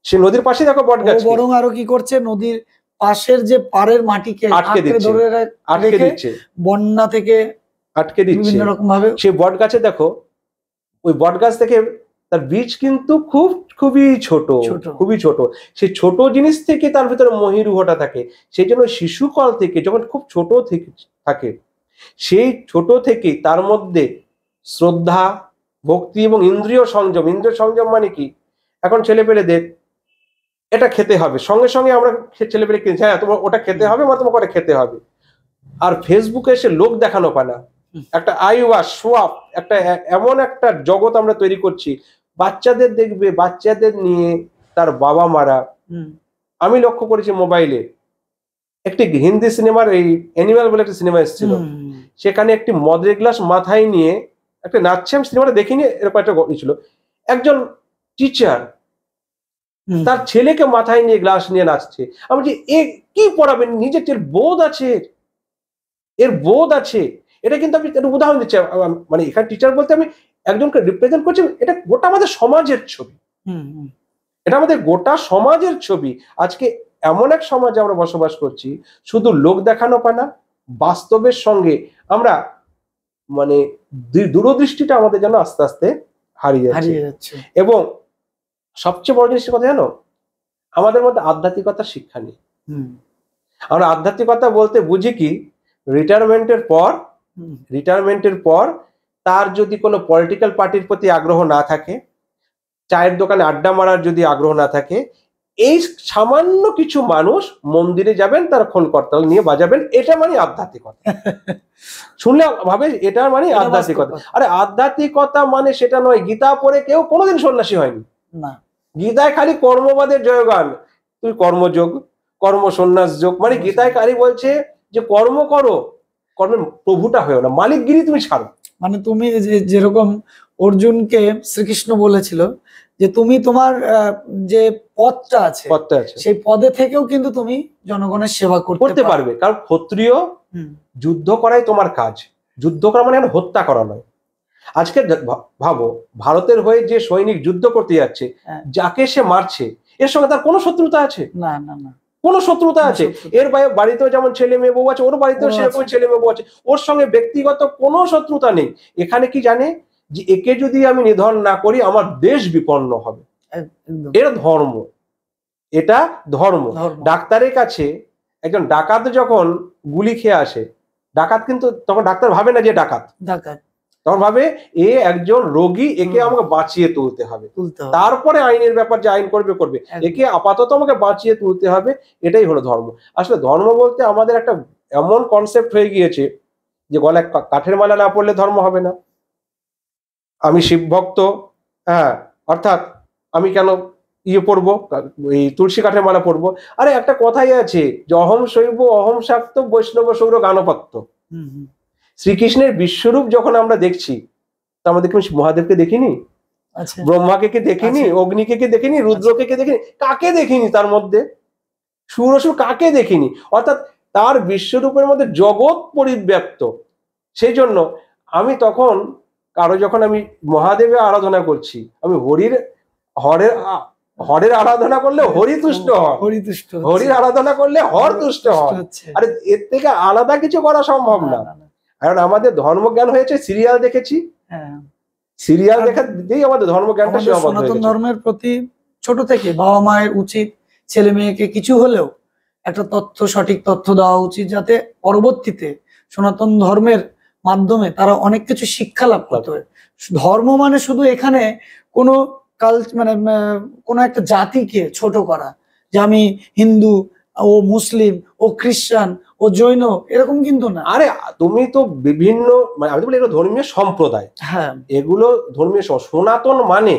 সেই নদীর পাশে দেখো বট গাছ, বরং আরো কি করছে, নদীর পাশের যে পাড়ের মাটিকে আটকে দিচ্ছে, বন্যা থেকে আটকে দিচ্ছে বিভিন্ন রকম ভাবে। সেই বট গাছে দেখো, ওই বট গাছ থেকে তার বীজ কিন্তু খুবই ছোট, খুবই ছোট। সেই ছোট জিনিস থেকে তার ভিতরে মহিরুহটা থাকে। সেই জন্য শিশুকাল থেকে যখন খুব ছোট থাকে, সেই ছোট থেকে তার মধ্যে শ্রদ্ধা, ভক্তি এবং ইন্দ্রিয় সংযম। ইন্দ্রিয় সংযম মানে কি, এখন ছেলেপেলেদের এটা খেতে হবে, সঙ্গে সঙ্গে আমরা ছেলেপেলে কিনছি, হ্যাঁ তোমার ওটা খেতে হবে বা তোমাকে ওটা খেতে হবে। আর ফেসবুকে এসে লোক দেখানো পায় না, একটা আইওয়াশ সোয়াপ, একটা এমন একটা জগৎ আমরা তৈরি করছি। বাচ্চাদের দেখবে, বাচ্চাদের নিয়ে তার বাবা মারা, আমি লক্ষ্য করেছি মোবাইলে একটি হিন্দি সিনেমার এই অ্যানিমাল বলে একটা সিনেমা এসেছিল, সেখানে একটি মদের গ্লাস মাথায় নিয়ে একটা নাচছে, আমি সিনেমাটা দেখিনি, এরকম একটা ছিল, একজন টিচার তার ছেলেকে মাথায় নিয়ে গ্লাস নিয়ে নাচছে। আমি যে এ কি পড়াবেন, নিজের বোধ আছে, এর বোধ আছে। এটা কিন্তু আমি একটা উদাহরণ দিচ্ছি, মানে এখানে টিচার বলতে আমি একজনকে রিপ্রেজেন্ট করছি, এটা গোটা আমাদের সমাজের ছবি। এটা আমাদের গোটা সমাজের ছবি। আজকে এমন এক সমাজে আমরা বসবাস করছি, শুধু লোক দেখানো পানা, বাস্তবের সঙ্গে আমরা মানে দূরদৃষ্টিটা আমাদের যেন আস্তে আস্তে হারিয়ে যাচ্ছে। হারিয়ে যাচ্ছে। এবং সবচেয়ে বড় জিনিসের কথা জানো, আমাদের মধ্যে আধ্যাত্মিকতার শিক্ষা নেই। হুম, আমরা আধ্যাত্মিকতা বলতে বুঝি কি, হুম, রিটায়ারমেন্টের পর তার যদি কোনো পলিটিক্যাল পার্টির প্রতি আগ্রহ না থাকে, চায়ের দোকানে আড্ডা মারার যদি আগ্রহ না থাকে, এই সামান্য কিছু মানুষ মন্দিরে যাবেন, তারা খোল করতাল নিয়ে বাজাবেন, এটা মানে আধ্যাত্মিকতা। শুনলে ভাবে এটা মানে এটা আধ্যাত্মিকতা। বাস্তব কথা। আরে আধ্যাত্মিকতা মানে সেটা নয়, গীতা পড়ে কেউ কোনোদিন সন্ন্যাসী হয়নি। না, গীতায় খালি কর্মবাদের জয়গান, তুই কর্মযোগ, কর্ম সন্ন্যাস যোগ, মানে গীতায় খালি বলছে যে কর্ম করো, কর্মের প্রভুটা হয়েও না, মালিকগিরি তুমি ছাড়ো। মানে তুমি যেরকম অর্জুনকে শ্রীকৃষ্ণ বলেছিল যে তুমি তোমার যে পদটা আছে করতে আছে সেই পদে থেকেও কিন্তু তুমি জনগণের সেবা করতে করতে পারবে। পারবে, কারণ ক্ষত্রিয় হুম, যুদ্ধ করাই তোমার কাজ। যুদ্ধ করা মানে হত্যা করা নয়। আজকে ভাবো, ভারতের হয়ে যে সৈনিক যুদ্ধ করতে যাচ্ছে, হ্যাঁ। যাকে সে মারছে, এর সঙ্গে তার কোনো শত্রুতা আছে? না না না, কোনো শত্রুতা কোনো আছে? শত্রুতা এর বাড়িতেও যেমন ছেলে মেয়ে বউ আছে, ওর বাড়িতেও ওরও সেরকম আছে। ছেলে মেয়ে বউ আছে, ওর সঙ্গে ব্যক্তিগত কোনো শত্রুতা নেই। এখানে কি জানে যে একে যদি আমি নিধন না করি আমার দেশ বিপন্ন হবে। একদম এর ধর্ম, এটা ধর্ম। ধর্ম। ডাক্তারের কাছে একজন ডাকাত যখন গুলি খেয়ে আসে, ডাকাত কিন্তু তখন ডাক্তার ভাবে না যে ডাকাত, ডাকাত তখন ভাবে এ একজন রোগী, একে আমাকে বাঁচিয়ে তুলতে হবে। তুলতে হবে। তারপরে আইনের ব্যাপার যে আইন করবে করবে, একদম। একে আপাতত আমাকে বাঁচিয়ে তুলতে হবে। এটাই হলো ধর্ম। আসলে ধর্ম বলতে আমাদের একটা এমন কনসেপ্ট হয়ে গিয়েছে যে গলায় কাঠের মালা না পড়লে ধর্ম হবে না। আমি শিব ভক্ত, হ্যাঁ, অর্থাৎ আমি কেন পড়বো, এই তুলসী কাঠের মালা পড়বো? আরে একটা কথাই আছে যে অহম শৈব অহম শাক্ত বৈষ্ণব সৌর গানপত্য। হুম, হুম, শ্রীকৃষ্ণের বিশ্বরূপ যখন আমরা দেখছি, তা আমাদের কি মহাদেবকে দেখিনি, আচ্ছা ব্রহ্মাকে কে দেখিনি, আছে। অগ্নিকে কে দেখিনি, রুদ্রকে কে দেখিনি, কাকে দেখিনি? তার মধ্যে সুরসুর কাকে দেখিনি? অর্থাৎ তার বিশ্বরূপের মধ্যে জগৎ পরিব্যাপ্ত। সেই জন্য আমি তখন যখন আমি মহাদেবের আরাধনা করছি, আমি হরের আরাধনা করলে হরি তুষ্ট হন, হরিতুষ্ট হচ্ছে। হরির আরাধনা করলে হর তুষ্ট হন। হচ্ছে। আরে এর থেকে আলাদা কিছু করা সম্ভব না। না। কারণ আমাদের ধর্মজ্ঞান হয়েছে সিরিয়াল দেখেছি, হ্যাঁ, সিরিয়াল আর দেখা দিয়েই আমাদের ধর্মজ্ঞানটা আমাদের সীমাবদ্ধ হয়ে সনাতন গেছে। ধর্মের প্রতি ছোট থেকে বাবা মায়ের উচিত ছেলে মেয়েকে কিছু হলেও একটা সঠিক তথ্য দেওয়া উচিত, যাতে পরবর্তীতে সনাতন ধর্মের মাধ্যমে তারা অনেক কিছু শিক্ষা লাভ করতে পারে। ধর্ম মানে শুধু এখানে কোনো মানে কোনো একটা জাতিকে ছোট করা, যে আমি হিন্দু, ও মুসলিম, ও খ্রিস্টান, ও জৈন, এরকম কিন্তু না। আরে তুমি তো বিভিন্ন, মানে আমি তো বলি এগুলো ধর্মীয় সম্প্রদায়, হ্যাঁ, এগুলো ধর্মীয় সনাতন মানে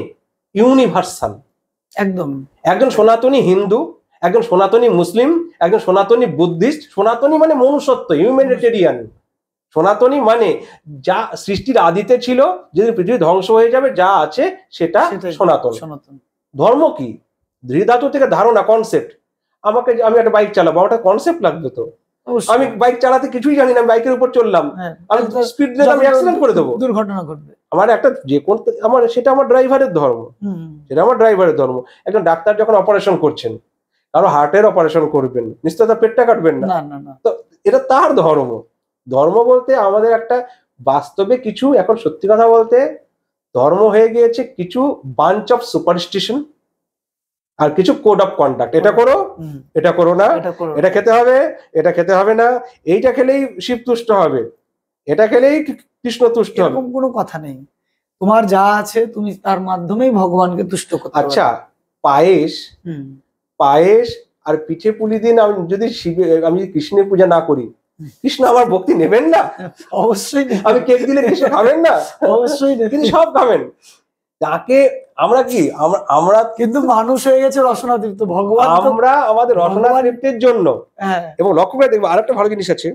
ইউনিভার্সাল। একদম একজন সনাতনী হিন্দু, একজন সনাতনী মুসলিম, একজন সনাতনী বুদ্ধিস্ট। সনাতনী মানে মনুষ্যত্ব, হিউম্যানিটেরিয়ান। সনাতনী মানে যা সৃষ্টির আদিতে ছিল, যদি পৃথিবী ধ্বংস হয়ে যাবে, যা আছে সেটা সেটাই সনাতন। সনাতন। ধর্ম কি? ধৃধাতু থেকে ধারণা, কনসেপ্ট। আমি একটা বাইক চালাবো, আমার একটা কনসেপ্ট লাগবে তো। অবশ্যই। আমি বাইক চালাতে কিছুই জানি না, আমি বাইকের উপর চললাম, হ্যাঁ, আমি স্পিড দিলে আমি অ্যাক্সিডেন্ট করে দেবো, দুর্ঘটনা ঘটবে। আমার একটা যে কোন সেটা আমার ড্রাইভারের ধর্ম, হুম, সেটা আমার ড্রাইভারের ধর্ম। একজন ডাক্তার যখন অপারেশন করছেন, কারো হার্টের অপারেশন করবেন, নিশ্চয় তার পেটটা কাটবেন না, না না না, তো এটা তার ধর্ম। ধর্ম বলতে আমাদের একটা বাস্তবে কিছু, এখন সত্যি কথা বলতে ধর্ম হয়ে গিয়েছে কিছু বাঞ্চ অফ সুপারস্টিশন আর কিছু কোড অফ কন্ডাক্ট। এটা করো, হুম, এটা করো না, এটা করো। এটা খেতে হবে, এটা খেতে হবে না, এইটা খেলেই শিব তুষ্ট হবে, এটা খেলেই কৃষ্ণ তুষ্ট হবে। এরকম কোনো কথা নেই। তোমার যা আছে তুমি তার মাধ্যমেই ভগবানকে তুষ্ট করতে পারবে। আচ্ছা, পায়েস, হুম, পায়েস আর পিঠে পুলি দিন আমি যদি আমি যদি কৃষ্ণের পূজা না করি, কৃষ্ণ আমার ভক্তি নেবেন না? অবশ্যই নেবে। আমি কেক দিলে কৃষ্ণ খাবেন না? অবশ্যই নেবে। তিনি সব খাবেন। তাকে আমরা কি আমরা কিন্তু মানুষ হয়ে গেছে রসনাতৃপ্ত, ভগবান তো- আমরা আমাদের রসনা তৃপ্তির জন্য। হ্যাঁ, এবং লক্ষ্য করে দেখবো আরেকটা ভালো জিনিস আছে,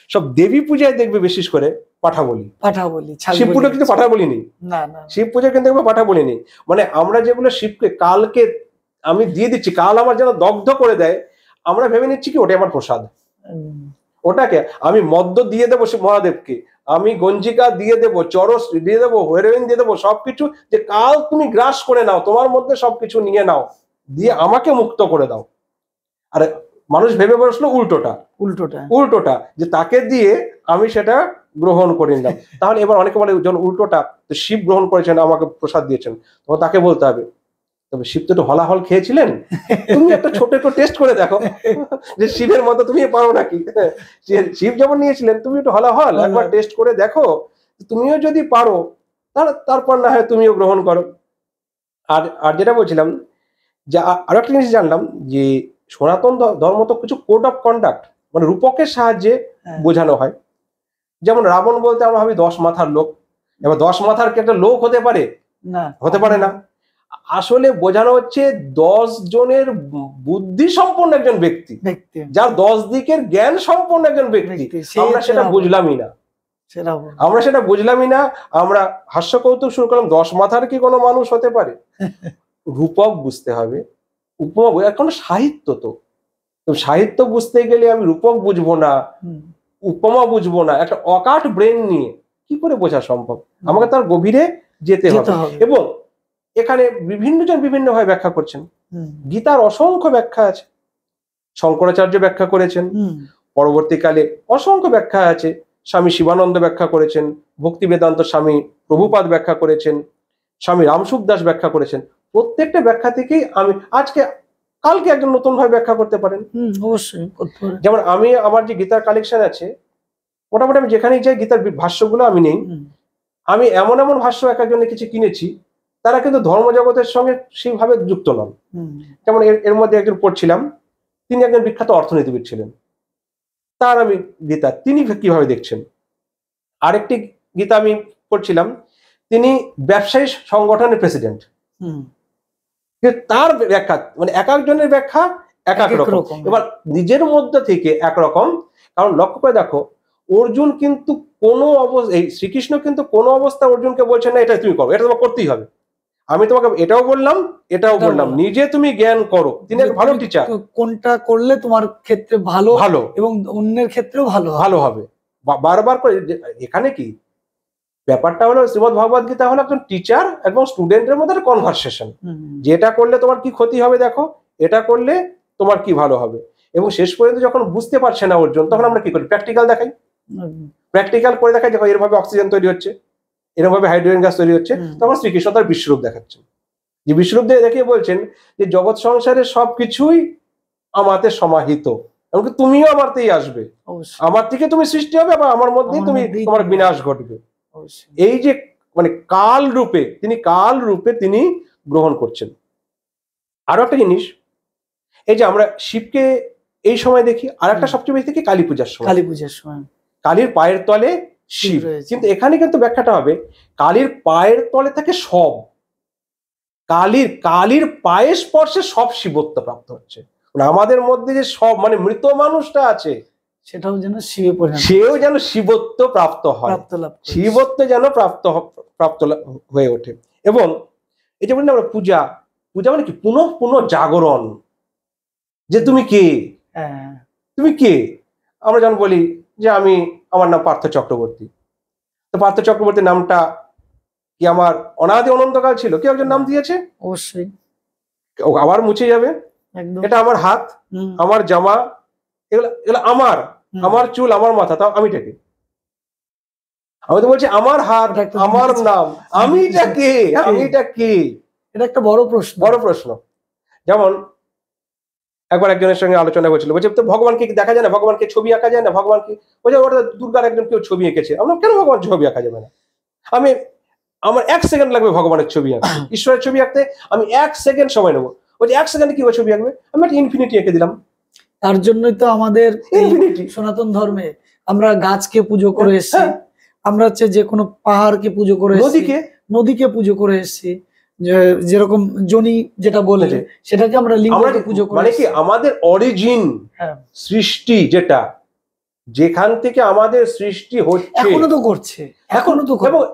সব দেবী পূজায় দেখবে বিশেষ করে পাঠা বলি। পাঠা বলি, ছাগল শিব পুজো বলি। কিন্তু পাঠা বলি নেই, না না, শিব পুজো কিন্তু দেখবো পাঠা বলি নেই। মানে আমরা যেগুলো শিবকে কালকে আমি দিয়ে দিচ্ছি, কাল আমার যেন দগ্ধ করে দেয়, আমরা ভেবে নিচ্ছি কি ওটা আমার প্রসাদ। ওটাকে আমি মদ্য দিয়ে দেবো মহাদেবকে, আমি গঞ্জিকা দিয়ে দেবো, চরস দিয়ে দেবো, হেরোইন দিয়ে দেবো, সবকিছু, যে কাল তুমি গ্রাস করে নাও, তোমার মধ্যে সবকিছু নিয়ে নাও, দিয়ে আমাকে মুক্ত করে দাও। আর মানুষ ভেবে বসলো উল্টোটা উল্টোটা উল্টোটা, যে তাকে দিয়ে আমি সেটা গ্রহণ করে নিলাম। তাহলে এবার অনেকে বলে যখন উল্টোটা, তো শিব গ্রহণ করেছেন, আমাকে প্রসাদ দিয়েছেন, তখন তাকে বলতে হবে তবে শিব তো একটু হলাহল খেয়েছিলেন, তুমি একটা ছোট একটু টেস্ট করে দেখো যে শিবের মতো তুমি পারো নাকি। শিব যেমন নিয়েছিলেন, তুমি একটু হলাহল একবার টেস্ট করে দেখো, তুমিও যদি পারো তারপর না হয় তুমিও গ্রহণ করো। আর আর যেটা বলছিলাম, যে আরো একটা জিনিস জানলাম, যে সনাতন ধর্ম তো কিছু কোড অফ কন্ডাক্ট মানে রূপকের সাহায্যে বোঝানো হয়। যেমন রাবণ বলতে আমরা ভাবি 10 মাথার লোক, এবার 10 মাথার কি একটা লোক হতে পারে? না, হতে পারে না। আসলে বোঝানো হচ্ছে 10 জনের বুদ্ধি সম্পন্ন একজন ব্যক্তি, যার 10 দিকের জ্ঞান সম্পন্ন একজন ব্যক্তি। আমরা সেটা বুঝলামই না, আমরা সেটা বুঝলামই না। আমরা হাস্য কৌতুক শুরু করলাম, 10 মাথার কি কোনো মানুষ হতে পারে? রূপক বুঝতে হবে, উপমা এখন সাহিত্য, তো সাহিত্য বুঝতে গেলে আমি রূপক বুঝবো না, উপমা বুঝবো না, একটা অকাট ব্রেন নিয়ে কি করে বোঝা সম্ভব? আমাকে তার গভীরে যেতে হবে। এবং এখানে বিভিন্ন জন বিভিন্ন ভাবে ব্যাখ্যা করছেন। গীতার অসংখ্য ব্যাখ্যা আছে, শঙ্করাচার্য ব্যাখ্যা করেছেন, পরবর্তীকালে অসংখ্য ব্যাখ্যা আছে, স্বামী শিবানন্দ ব্যাখ্যা করেছেন, ভক্তি বেদান্ত স্বামী প্রভুপাদ ব্যাখ্যা করেছেন, স্বামী রামসুখ দাস ব্যাখ্যা করেছেন। প্রত্যেকটা ব্যাখ্যা থেকেই আমি আজকে কালকে একজন নতুন ভাবে ব্যাখ্যা করতে পারেন। অবশ্যই। যেমন আমি আমার যে গীতার কালেকশন আছে, মোটামুটি আমি যেখানেই যাই গীতার ভাষ্যগুলো আমি নেই। আমি এমন এমন ভাষ্য এক একজন কিছু কিনেছি, তারা কিন্তু ধর্মজগতের সঙ্গে সেইভাবে যুক্ত নন। যেমন এর মধ্যে একজন পড়ছিলাম, তিনি একজন বিখ্যাত অর্থনীতিবিদ ছিলেন, তার আমি গীতা তিনি কিভাবে দেখছেন। আরেকটি গীতা আমি পড়ছিলাম, তিনি ব্যবসায়ী সংগঠনের প্রেসিডেন্ট, তার ব্যাখ্যা মানে এক একজনের ব্যাখ্যা এক এক রকম। এবার নিজের মধ্যে থেকে একরকম, কারণ লক্ষ্য করে দেখো, অর্জুন কিন্তু কোনো অবস্থা, এই শ্রীকৃষ্ণ কিন্তু কোনো অবস্থা অর্জুনকে বলছেন না এটা তুমি করো, এটা তোমাকে করতেই হবে, আমি তোমাকে এটাও বললাম এটাও বললাম, নিজে তুমি জ্ঞান করো। তিনি এক ভালো টিচার, কোনটা করলে তোমার ক্ষেত্রে ভালো ভালো এবং অন্যের ক্ষেত্রেও ভালো ভালো হবে বারবার করে। এখানে কি ব্যাপারটা হলো, শ্রীমদ ভগবদ গীতা হলো একজন টিচার এবং স্টুডেন্টের মধ্যে একটা কনভারসেশন, যেটা করলে তোমার কি ক্ষতি হবে দেখো, এটা করলে তোমার কি ভালো হবে। এবং শেষ পর্যন্ত যখন বুঝতে পারছে না অর্জুন, তখন আমরা কি করি, প্র্যাকটিক্যাল দেখাই, প্র্যাকটিক্যাল করে দেখাই, দেখো এরভাবে অক্সিজেন তৈরি হচ্ছে, এরকম ভাবে হাইড্রোজেন গ্যাস তৈরি হচ্ছে। তখন শ্রীকৃষ্ণ তার বিশ্বরূপ দেখাচ্ছেন, যে বিশ্বরূপ দিয়ে দেখিয়ে বলছেন যে জগৎ সংসারের সবকিছুই আমাতে সমাহিত, এমনকি তুমিও আমারতেই আসবে, আমার থেকে তুমি সৃষ্টি হবে, আবার আমার মধ্যেই তুমি তোমার বিনাশ ঘটবে। এই যে মানে কাল রূপে তিনি গ্রহণ করছেন। আরো একটা জিনিস, এই যে আমরা শিবকে এই সময় দেখি, আর একটা সবচেয়ে বেশি দেখি কালী পূজার সময়। কালীর পায়ের তলে শিব, কিন্তু এখানে কিন্তু ব্যাখ্যাটা হবে কালীর পায়ের তলে থাকে সব, কালীর পায়ের স্পর্শে সব শিবত্ব প্রাপ্ত হচ্ছে। আমাদের মধ্যে যে সব মানে মৃত মানুষটা আছে, সেটাও যেন শিবে পরিণত, সেও যেন শিবত্ব প্রাপ্ত হয়, শিবত্ব যেন প্রাপ্ত হয়ে ওঠে। এবং এই যে বলি আমরা পূজা মানে কি, পুনঃ জাগরণ, যে তুমি কে, তুমি কে। আমরা যখন বলি যে আমার নাম পার্থ চক্রবর্তী, তো পার্থ চক্রবর্তী নামটা কি আমার অনাদি অনন্তকাল ছিল? কেউ একজন নাম দিয়েছে, অবশ্যই আবার মুছে যাবে। এটা আমার হাত, আমার জামা, এগুলো আমার চুল, আমার মাথা, তাও আমিটা কে? আমি তো বলছি আমার হাত, আমার নাম, আমিটা কে? এটা একটা বড় প্রশ্ন। যেমন একবার একজনের সঙ্গে আলোচনা হয়েছিল, বলছে তো ভগবানকে দেখা যায় না, ভগবানকে ছবি আঁকা যায় না, ভগবানকে বলছে ওটা দুর্গার একজন কেউ ছবি এঁকেছে। আমরা কেন ভগবান ছবি আঁকা যাবে না? আমার 1 সেকেন্ড লাগবে ভগবানের ছবি আঁকতে, ঈশ্বরের ছবি আঁকতে আমি 1 সেকেন্ড সময় নেবো। বলছে 1 সেকেন্ডে কিভাবে ছবি আঁকবে? আমি একটা ইনফিনিটি এঁকে দিলাম। তার জন্যই তো আমাদের সনাতন ধর্মে আমরা গাছকে পুজো করে এসেছি, আমরা হচ্ছে যে কোনো পাহাড়কে পুজো করে এসেছি, নদীকে পুজো করে এসেছি, যেরকম জনি যেটা বলে সেটাকে আমরা লিঙ্গকে পুজো করে, মানে কি আমাদের অরিজিন, সৃষ্টি, যেখান থেকে আমাদের সৃষ্টি হচ্ছে, এখনো তো করছে।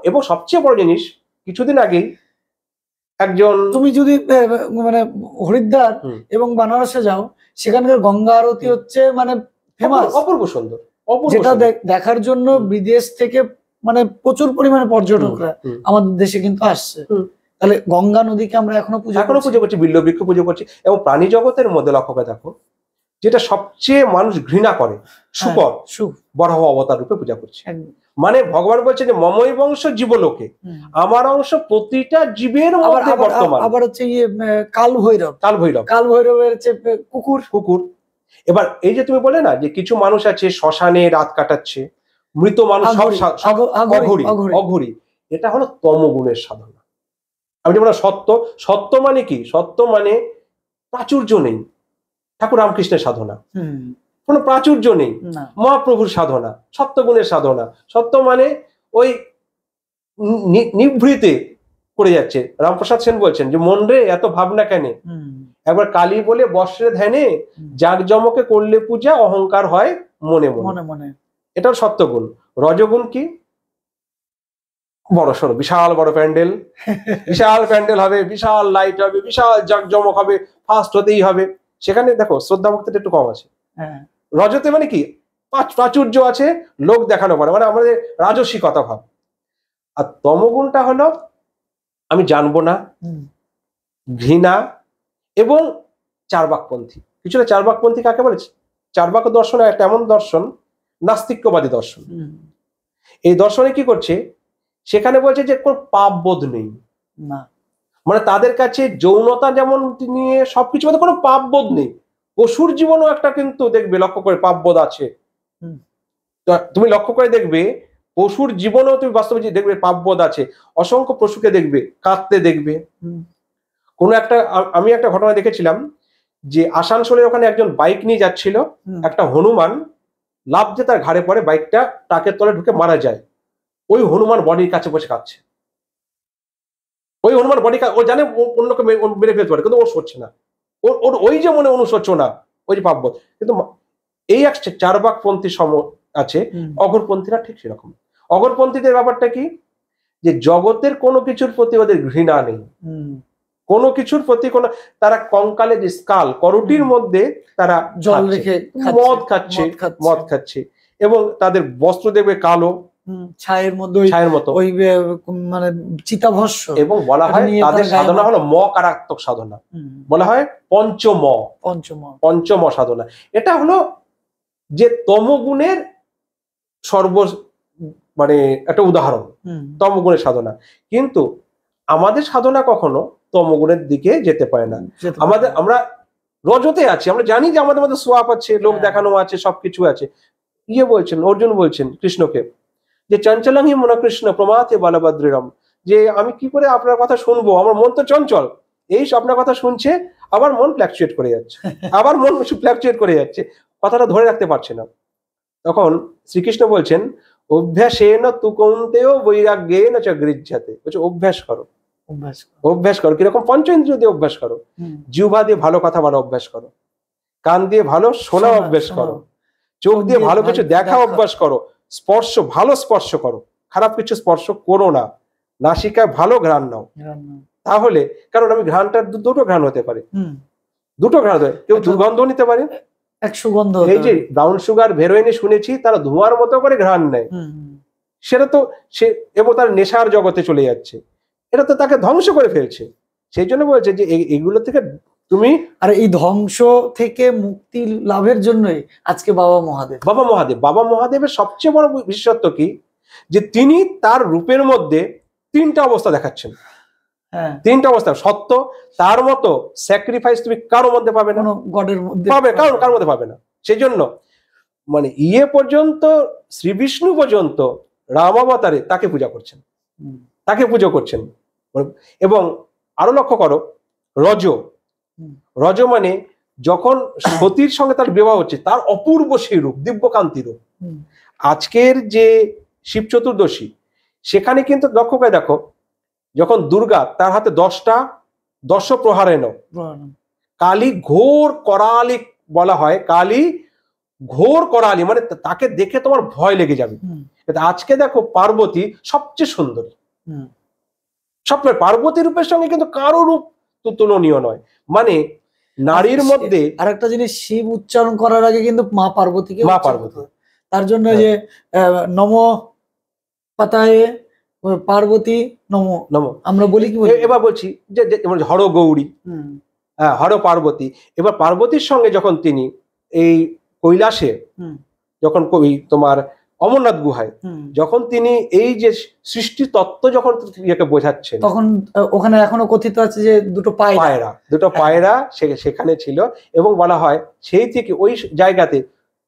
এবং সবচেয়ে বড় জিনিস, কিছুদিন আগে একজন, তুমি যদি মানে হরিদ্বার এবং বানারসে যাও, সেখানকার গঙ্গা আরতি হচ্ছে মানে ফেমাস, অপূর্ব সুন্দর, যেটা দেখার জন্য বিদেশ থেকে মানে প্রচুর পরিমাণে পর্যটকরা আমাদের দেশে কিন্তু আসছে। তাহলে গঙ্গা নদীকে আমরা এখনো এখনো পুজো করছি, বিল্ল বৃক্ষ পুজো করছি। এবং প্রাণী জগতের মধ্যে লক্ষ্য করে দেখো, যেটা সবচেয়ে মানুষ ঘৃণা করে, শুকর, বরাহ অবতার রূপে পূজা করছে। মানে ভগবান বলছে যে মমই বংশ জীবলোকে, আমার অংশ প্রতিটা জীবের মধ্যে বর্তমান। আবার হচ্ছে কাল ভৈরব, কাল ভৈরবের হচ্ছে কুকুর। এবার এই যে তুমি বলে না যে কিছু মানুষ আছে শ্মশানে রাত কাটাচ্ছে, মৃত মানুষ, সব অঘরী, এটা হলো তমগুণের সাধনা। আমি যেমন সত্য মানে কি? সত্য মানে প্রাচুর্য নেই, ঠাকুর রামকৃষ্ণের সাধনা। কোনো প্রাচুর্য নেই, মহাপ্রভুর সাধনা, সত্যগুণের সাধনা। সত্য মানে ওই নিভৃতে করে যাচ্ছে। রামপ্রসাদ সেন বলছেন যে মন রে এত ভাবনা কেন, একবার কালী বলে বর্ষের ধ্যানে, জাঁকজমকে করলে পূজা, অহংকার হয় মনে মনে। এটাও সত্যগুণ। রজগুণ কি? বড় সড়ো বিশাল বড় প্যান্ডেল, বিশাল প্যান্ডেল হবে, বিশাল লাইট হবে, বিশাল জাঁকজমক হবে, ফার্স্ট হতেই হবে। সেখানে দেখো শ্রদ্ধা ভক্তিটা একটু কম আছে। রজতে মানে কি? প্রাচুর্য আছে, লোক দেখানো পড়ে, মানে আমাদের রাজসিকতা ভাব। আর তমগুণটা হলো আমি জানবো না, ঘৃণা এবং চার্বাকপন্থী। কিছুটা চার্বাকপন্থী কাকে বলে? চার্বাক দর্শন একটা এমন দর্শন, নাস্তিক্যবাদী দর্শন। এই দর্শনে কি করছে? সেখানে বলছে যে কোন পাপ বোধ নেই, মানে তাদের কাছে যৌনতা যেমন নিয়ে সবকিছু মধ্যে কোনো পাপ বোধ নেই। পশুর জীবনও একটা কিন্তু দেখবে লক্ষ্য করে পাপ বোধ আছে। তুমি লক্ষ্য করে দেখবে পশুর জীবনেও তুমি বাস্তবে দেখবে পাপ বোধ আছে। অসংখ্য পশুকে দেখবে কাঁদতে দেখবে। কোন একটা, আমি একটা ঘটনা দেখেছিলাম যে আসানসোলের ওখানে একজন বাইক নিয়ে যাচ্ছিল, একটা হনুমান লাফ দিয়ে তার ঘাড়ে পড়ে, বাইকটা ট্রাকের তলে ঢুকে মারা যায়। ওই হনুমান বডির কাছে বসে কাঁদছে। ওই হনুমান বডি, ও জানে অন্যকে মেরে ফেলতে পারে, কিন্তু ও সরছে না। ওর ওই যে মনে অনুশোচনা, ওই যে পাপবোধ। কিন্তু এই একটা চার্বাকপন্থী সম আছে, অঘরপন্থীরা ঠিক সেরকম। অঘরপন্থীদের ব্যাপারটা কি? যে জগতের কোনো কিছুর প্রতি ওদের ঘৃণা নেই, কোনো কিছুর প্রতি কোনো, তারা কঙ্কালে যে স্কাল, করুটির মধ্যে তারা জল রেখে মদ খাচ্ছে এবং তাদের বস্ত্র দেখবে কালো, ছায়ের মতো ওই মানে চিতাভস্য। এবং বলা হয় তাদের সাধনা হলো মকারাত্মক সাধনা, বলা হয় পঞ্চম সাধনা। এটা হলো যে তমগুণের মানে একটা উদাহরণ, তমগুণের সাধনা। কিন্তু আমাদের সাধনা কখনো তমগুণের দিকে যেতে পারে না। আমরা রজতে আছি, আমরা জানি যে আমাদের মধ্যে সোয়াপ আছে, লোক দেখানো আছে, সবকিছু আছে। বলছেন অর্জুন, বলছেন কৃষ্ণকে যে চঞ্চলং হি মন কৃষ্ণ প্রমাতে বলভদ্রম, যে আমি কি করে আপনার কথা শুনবো, আমার মন তো চঞ্চল। এই আপনার কথা শুনছে, আবার মন ফ্ল্যাকচুয়েট করে যাচ্ছে, কথাটা ধরে রাখতে পারছে না। তখন শ্রীকৃষ্ণ বলছেন অভ্যাসেন তু কৌন্তেয় বৈরাগ্যেন চ গৃহ্যতে, বলছে অভ্যাস করো। কিরকম? পঞ্চ ইন্দ্রিয় দিয়ে অভ্যাস করো। জিহ্বা দিয়ে ভালো কথা বলা অভ্যাস করো, কান দিয়ে ভালো শোনা অভ্যাস করো, চোখ দিয়ে ভালো কিছু দেখা অভ্যাস করো, ভালো স্পর্শ করো, খারাপ কিছু স্পর্শ করো না, নাসিকায় ভালো ঘ্রাণ নাও। তাহলে, কারণ আমি ঘ্রাণটা দুটো ঘ্রাণ হতে পারে, কেউ দুর্গন্ধ নিতে পারে, এক সুগন্ধ। এই যে ব্রাউন সুগার, হেরোইনে শুনেছি তারা ধোঁয়ার মতো করে ঘ্রাণ নেয়, সেটা তো সে এবং তার নেশার জগতে চলে যাচ্ছে, এটা তো তাকে ধ্বংস করে ফেলছে। সেই জন্য বলছে যে এগুলো থেকে তুমি, আর এই ধ্বংস থেকে মুক্তি লাভের জন্যই আজকে বাবা মহাদেবের সবচেয়ে বড় বিশেষত্ব কি? যে তিনি তার রূপের মধ্যে তিনটা অবস্থা দেখাচ্ছেন। তিনটা অবস্থা সত্য, তার মতো স্যাক্রিফাইস তুমি কারোর মধ্যে পাবে না, গডের মধ্যে কারোর মধ্যে পাবে না। সেই জন্য মানে পর্যন্ত শ্রী বিষ্ণু পর্যন্ত রামাবতারে তাকে পূজা করছেন। এবং আরো লক্ষ্য করো, রজ মানে যখন সতীর সঙ্গে তার বিবাহ হচ্ছে, তার অপূর্ব সেই রূপ, দিব্যকান্তি রূপ। আজকের যে শিব চতুর্দশী, সেখানে কিন্তু লক্ষ্য করে দেখো, যখন দুর্গা তার হাতে 10টা দশ প্রহারেণ, কালী ঘোর করালি বলা হয়, কালী ঘোর করালি মানে তাকে দেখে তোমার ভয় লেগে যাবে। আজকে দেখো পার্বতী সবচেয়ে সুন্দরী, সবচেয়ে পার্বতী রূপের সঙ্গে কিন্তু কারো রূপ তো তুলনীয় নয়। মানে নারীর মধ্যে আরেকটা জিনিস, শিব উচ্চারণ করার আগে কিন্তু মা পার্বতী, তার জন্য যে নম পাতায়ে পার্বতী নমো নমো। আমরা বলি কি বলি? এবার বলছি যে যেমন হর গৌরী, হুম, হ্যাঁ, হর পার্বতী। এবার পার্বতীর সঙ্গে যখন তিনি এই কৈলাসে, হুম, যখন তোমার অমরনাথ গুহায় হুম। যখন তিনি এই যে সৃষ্টি তত্ত্ব যখন ইয়েকে বোঝাচ্ছেন, তখন ওখানে এখনো কথিত আছে যে দুটো পায়রা, দুটো হ্যাঁ। পায়রা সেখানে ছিল, এবং বলা হয় সেই থেকে ওই জায়গাতে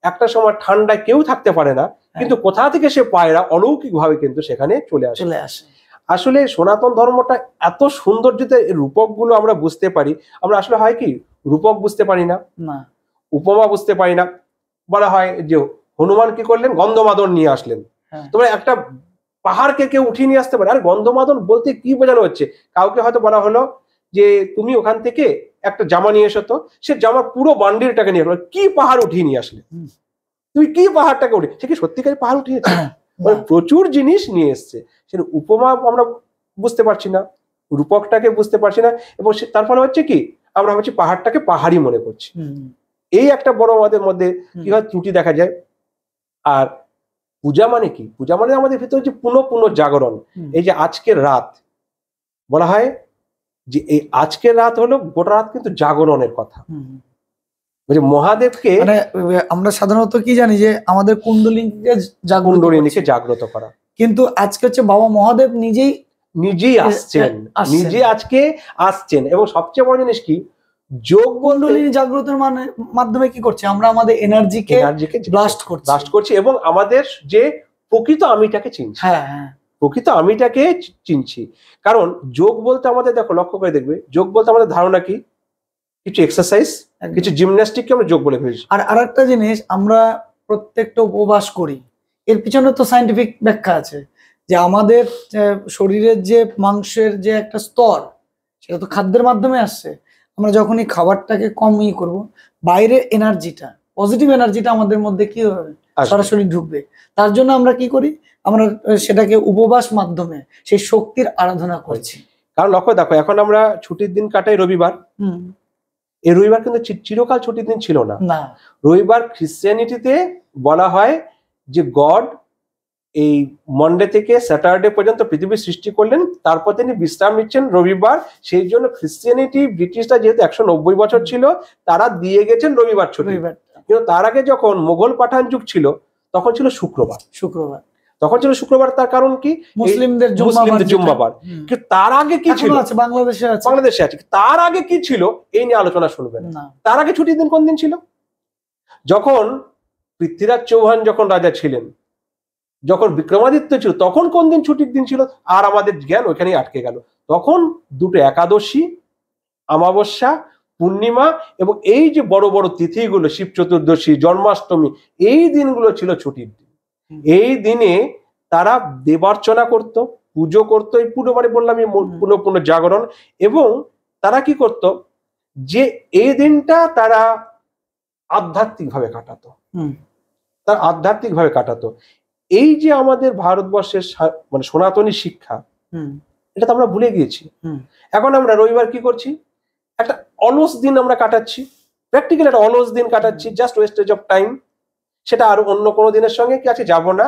একটা সময় ঠান্ডায় কেউ থাকতে পারে না, কিন্তু কোথা থেকে সে পায়রা অলৌকিক ভাবে কিন্তু সেখানে চলে আসে। আসলে সনাতন ধর্মটা এত সৌন্দর্যতে রূপক গুলো আমরা বুঝতে পারি। আমরা আসলে হয় কি রূপক বুঝতে পারি না, উপমা বুঝতে পারি না। বলা হয় যে হনুমান কি করলেন, গন্ধমাদন নিয়ে আসলেন। তোমরা একটা পাহাড়কে কেউ উঠিয়ে নিয়ে আসতে পারে, আর গন্ধমাদন বলতে কি বোঝানো হচ্ছে? কাউকে হয়তো বলা হলো যে তুমি ওখান থেকে একটা জামা নিয়ে এসো, তো সে জামার পুরো বান্ডিলটাকে নিয়ে আসলো, কি পাহাড় উঠিয়ে নিয়ে আসলে, তুমি কি পাহাড়টাকে উঠে, সে কি সত্যিকারই পাহাড় উঠিয়েছে? প্রচুর জিনিস নিয়ে এসছে। সেটা উপমা আমরা বুঝতে পারছি না, রূপকটাকে বুঝতে পারছি না, এবং তার ফলে হচ্ছে কি আমরা হচ্ছে পাহাড়টাকে পাহাড়ি মনে করছি। এই একটা বড় আমাদের মধ্যে কি হয় ত্রুটি দেখা যায়। আর পূজা মানে কি? পূজা মানে আমাদের ভিতরে যে পুনঃ পুনঃ জাগরণ। এই যে আজকের রাত বলা হয় যে এই আজকের রাত হলো গোটা রাত কিন্তু জাগরণের কথা। মহাদেবকে মানে আমরা সাধারণত কি জানি যে আমাদের কুণ্ডলিনীকে জাগ্রত করা, কিন্তু আজকে হচ্ছে বাবা মহাদেব নিজেই আসছেন, নিজে আজকে আসছেন। এবং সবচেয়ে বড় জিনিস কি, যোগ কুণ্ডলিনী জাগ্রতের মাধ্যমে কি করছে, আমরা আমাদের এনার্জিকে ব্লাস্ট করছি এবং আমাদের যে প্রকৃত আমিটাকে চিনছি। প্রকৃত আমিটাকে চিনছি। কারণ যোগ বলতে আমাদের দেখো, লক্ষ্য করে দেখবে, যোগ বলতে আমাদের ধারণা কি, কিছু এক্সারসাইজ, কিছু জিমন্যাস্টিককে আমরা যোগ বলে ফেলছি। আর আরেকটা জিনিস, আমরা প্রত্যেকটা উপবাস করি, এর পিছনে তো সায়েন্টিফিক ব্যাখ্যা আছে যে আমাদের শরীরের যে মাংসের যে একটা স্তর, সেটা তো খাদ্যের মাধ্যমে আসছে। আমরা যখনই খাবারটাকে কম করব, বাইরের এনার্জিটা, পজিটিভ এনার্জিটা আমাদের মধ্যে কি হবে, সরাসরি ঢুকবে। তার জন্য আমরা কি করি, আমরা সেটাকে উপবাস মাধ্যমে সেই শক্তির আরাধনা করছি। কারণ লক্ষ্য দেখো, এখন আমরা ছুটির দিন কাটাই রবিবার। এই রবিবার কিন্তু চিরকাল ছুটির দিন ছিল না। রবিবার খ্রিস্টিয়ানিটিতে বলা হয় যে গড এই মন্ডে থেকে স্যাটারডে পর্যন্ত পৃথিবীর সৃষ্টি করলেন, তারপর তিনি বিশ্রাম নিচ্ছেন রবিবার। সেই জন্য খ্রিস্টিয়ানিটি, ব্রিটিশরা যেহেতু 190 বছর ছিল, তারা দিয়ে গেছেন রবিবার ছুটি। কিন্তু তার আগে যখন মোগল পাঠান যুগ ছিল, তখন ছিল শুক্রবার। তখন ছিল শুক্রবার। তার কারণ কি, মুসলিমদের জুম্মাবার। কিন্তু তার আগে কি ছিল, বাংলাদেশে আছে, তার আগে কি ছিল এই নিয়ে আলোচনা শুনবেন। তার আগে ছুটির দিন কোন দিন ছিল? যখন পৃথ্বীরাজ চৌহান যখন রাজা ছিলেন, যখন বিক্রমাদিত্য ছিল, তখন কোন দিন ছুটির দিন ছিল? আর আমাদের জ্ঞান ওইখানেই আটকে গেল। তখন দুটো একাদশী, অমাবস্যা, পূর্ণিমা এবং এই যে বড় বড় তিথিগুলো, শিব চতুর্দশী, জন্মাষ্টমী, এই দিনগুলো ছিল ছুটির দিন। এই দিনে তারা দেবার্চনা করত, পুজো করতো। এই পুজো মানে বললাম পুনঃ পুনঃ জাগরণ। এবং তারা কি করত, যে এই দিনটা তারা আধ্যাত্মিক ভাবে কাটাতো, এই যে আমাদের ভারতবর্ষের মানে সনাতনী শিক্ষা, এটা তো আমরা ভুলে গিয়েছি। এখন আমরা রবিবার কি করছি, একটা অলস দিন আমরা কাটাচ্ছি, প্র্যাকটিক্যাল একটা অলস দিন কাটাচ্ছি, জাস্ট ওয়েস্টেজ অফ টাইম। সেটা আর অন্য কোনো দিনের সঙ্গে কি আছে, যাবো না,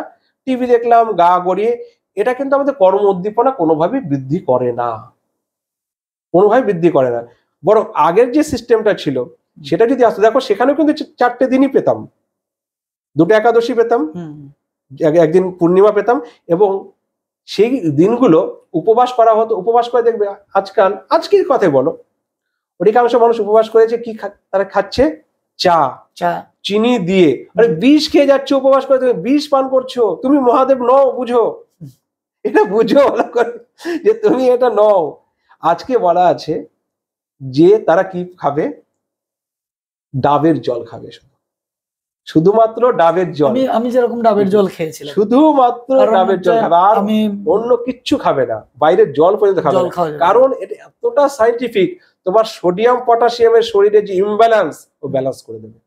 টিভি দেখলাম, গা গড়িয়ে। এটা কিন্তু আমাদের কর্ম উদ্দীপনা কোনোভাবেই বৃদ্ধি করে না, বরং আগের যে সিস্টেমটা ছিল সেটা যদি আসতো, দেখো সেখানেও কিন্তু 4টে দিনই পেতাম, দুটো একাদশী পেতাম, একদিন পূর্ণিমা পেতাম, এবং সেই দিনগুলো উপবাস করা হতো। উপবাস করে দেখবে আজকের কথাই বলো, অধিকাংশ মানুষ উপবাস করেছে কি, তারা খাচ্ছে চা চিনি দিয়ে। আরে বিষ খেয়ে যাচ্ছে উপবাস করে, তুমি বিষ পান করছো, তুমি মহাদেব নও, বুঝো, এটা বুঝো ভালো করে যে তুমি এটা নও। আজকে বলা আছে যে তারা কি খাবে, ডাবের জল খাবে, শুধুমাত্র ডাবের জল। আমি যেরকম ডাবের জল খেয়েছিলাম, শুধুমাত্র ডাবের জল খাবে, আর অন্য কিচ্ছু খাবে না, বাইরের জল পর্যন্ত খাবে না। কারণ এটা এতটা সাইন্টিফিক, তোমার সোডিয়াম পটাশিয়ামের শরীরে যে ইমব্যালেন্স, ও ব্যালেন্স করে দেবে।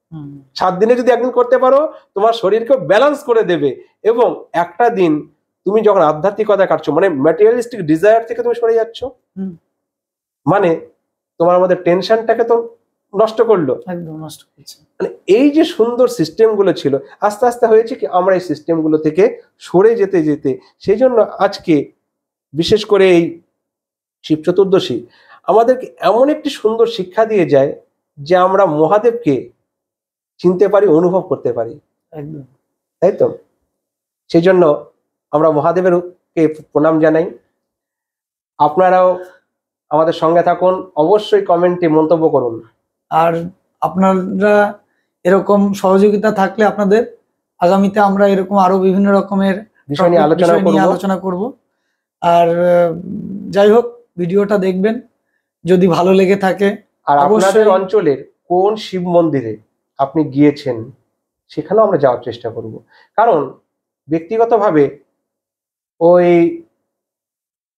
7 দিনে যদি একদিন করতে পারো, তোমার শরীরকে ব্যালেন্স করে দেবে। এবং একটা দিন তুমি যখন আধ্যাত্মিকতা কাটছো, মানে ম্যাটেরিয়ালিস্টিক ডিজায়ার থেকে তুমি সরে যাচ্ছ, মানে তোমার আমাদের টেনশনটাকে তো নষ্ট করলো, একদম নষ্ট করছে। মানে এই যে সুন্দর সিস্টেম গুলো ছিল, আস্তে আস্তে হয়েছে কি আমরা এই সিস্টেম গুলো থেকে সরে যেতে যেতে, সেই জন্য আজকে বিশেষ করে এই শিব চতুর্দশী আমাদেরকে এমন একটি সুন্দর শিক্ষা দিয়ে যায় যে আমরা মহাদেবকে চিনতে পারি, অনুভব করতে পারি, একদম। তাই তো? সেই জন্য আমরা মহাদেবের কে প্রণাম জানাই। আপনারাও আমাদের সঙ্গে থাকুন, অবশ্যই কমেন্টে মন্তব্য করুন। আর আপনারা এরকম সহযোগিতা থাকলে আপনাদের, আগামীতে আমরা এরকম আরো বিভিন্ন রকমের বিষয় নিয়ে আলোচনা করব। আর যাই হোক, ভিডিওটা দেখবেন, যদি ভালো লেগে থাকে। আর আপনাদের অবশ্যই অঞ্চলের কোন শিব মন্দিরে আপনি গিয়েছেন সেখানেও আমরা যাওয়ার চেষ্টা করব। কারণ ব্যক্তিগতভাবে ওই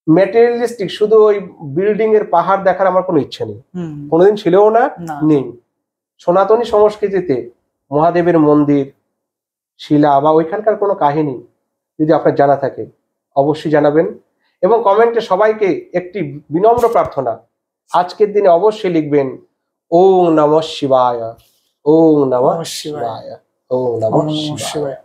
ম্যাটেরিয়ালিস্টিক শুধু ওই বিল্ডিং এর পাহাড় দেখার আমার কোনো ইচ্ছা নেই, কোনোদিন ছিলও না, না। নেই। সনাতনী সংস্কৃতিতে মহাদেবের মন্দির, শিলা বা ওইখানকার কোনো কাহিনী যদি আপনার জানা থাকে অবশ্যই জানাবেন। এবং কমেন্টে সবাইকে একটি বিনম্র প্রার্থনা, আজকের দিনে অবশ্যই লিখবেন ওম নমঃ শিবায়, ওম নমঃ শিবায়, ওম নমঃ শিবায়।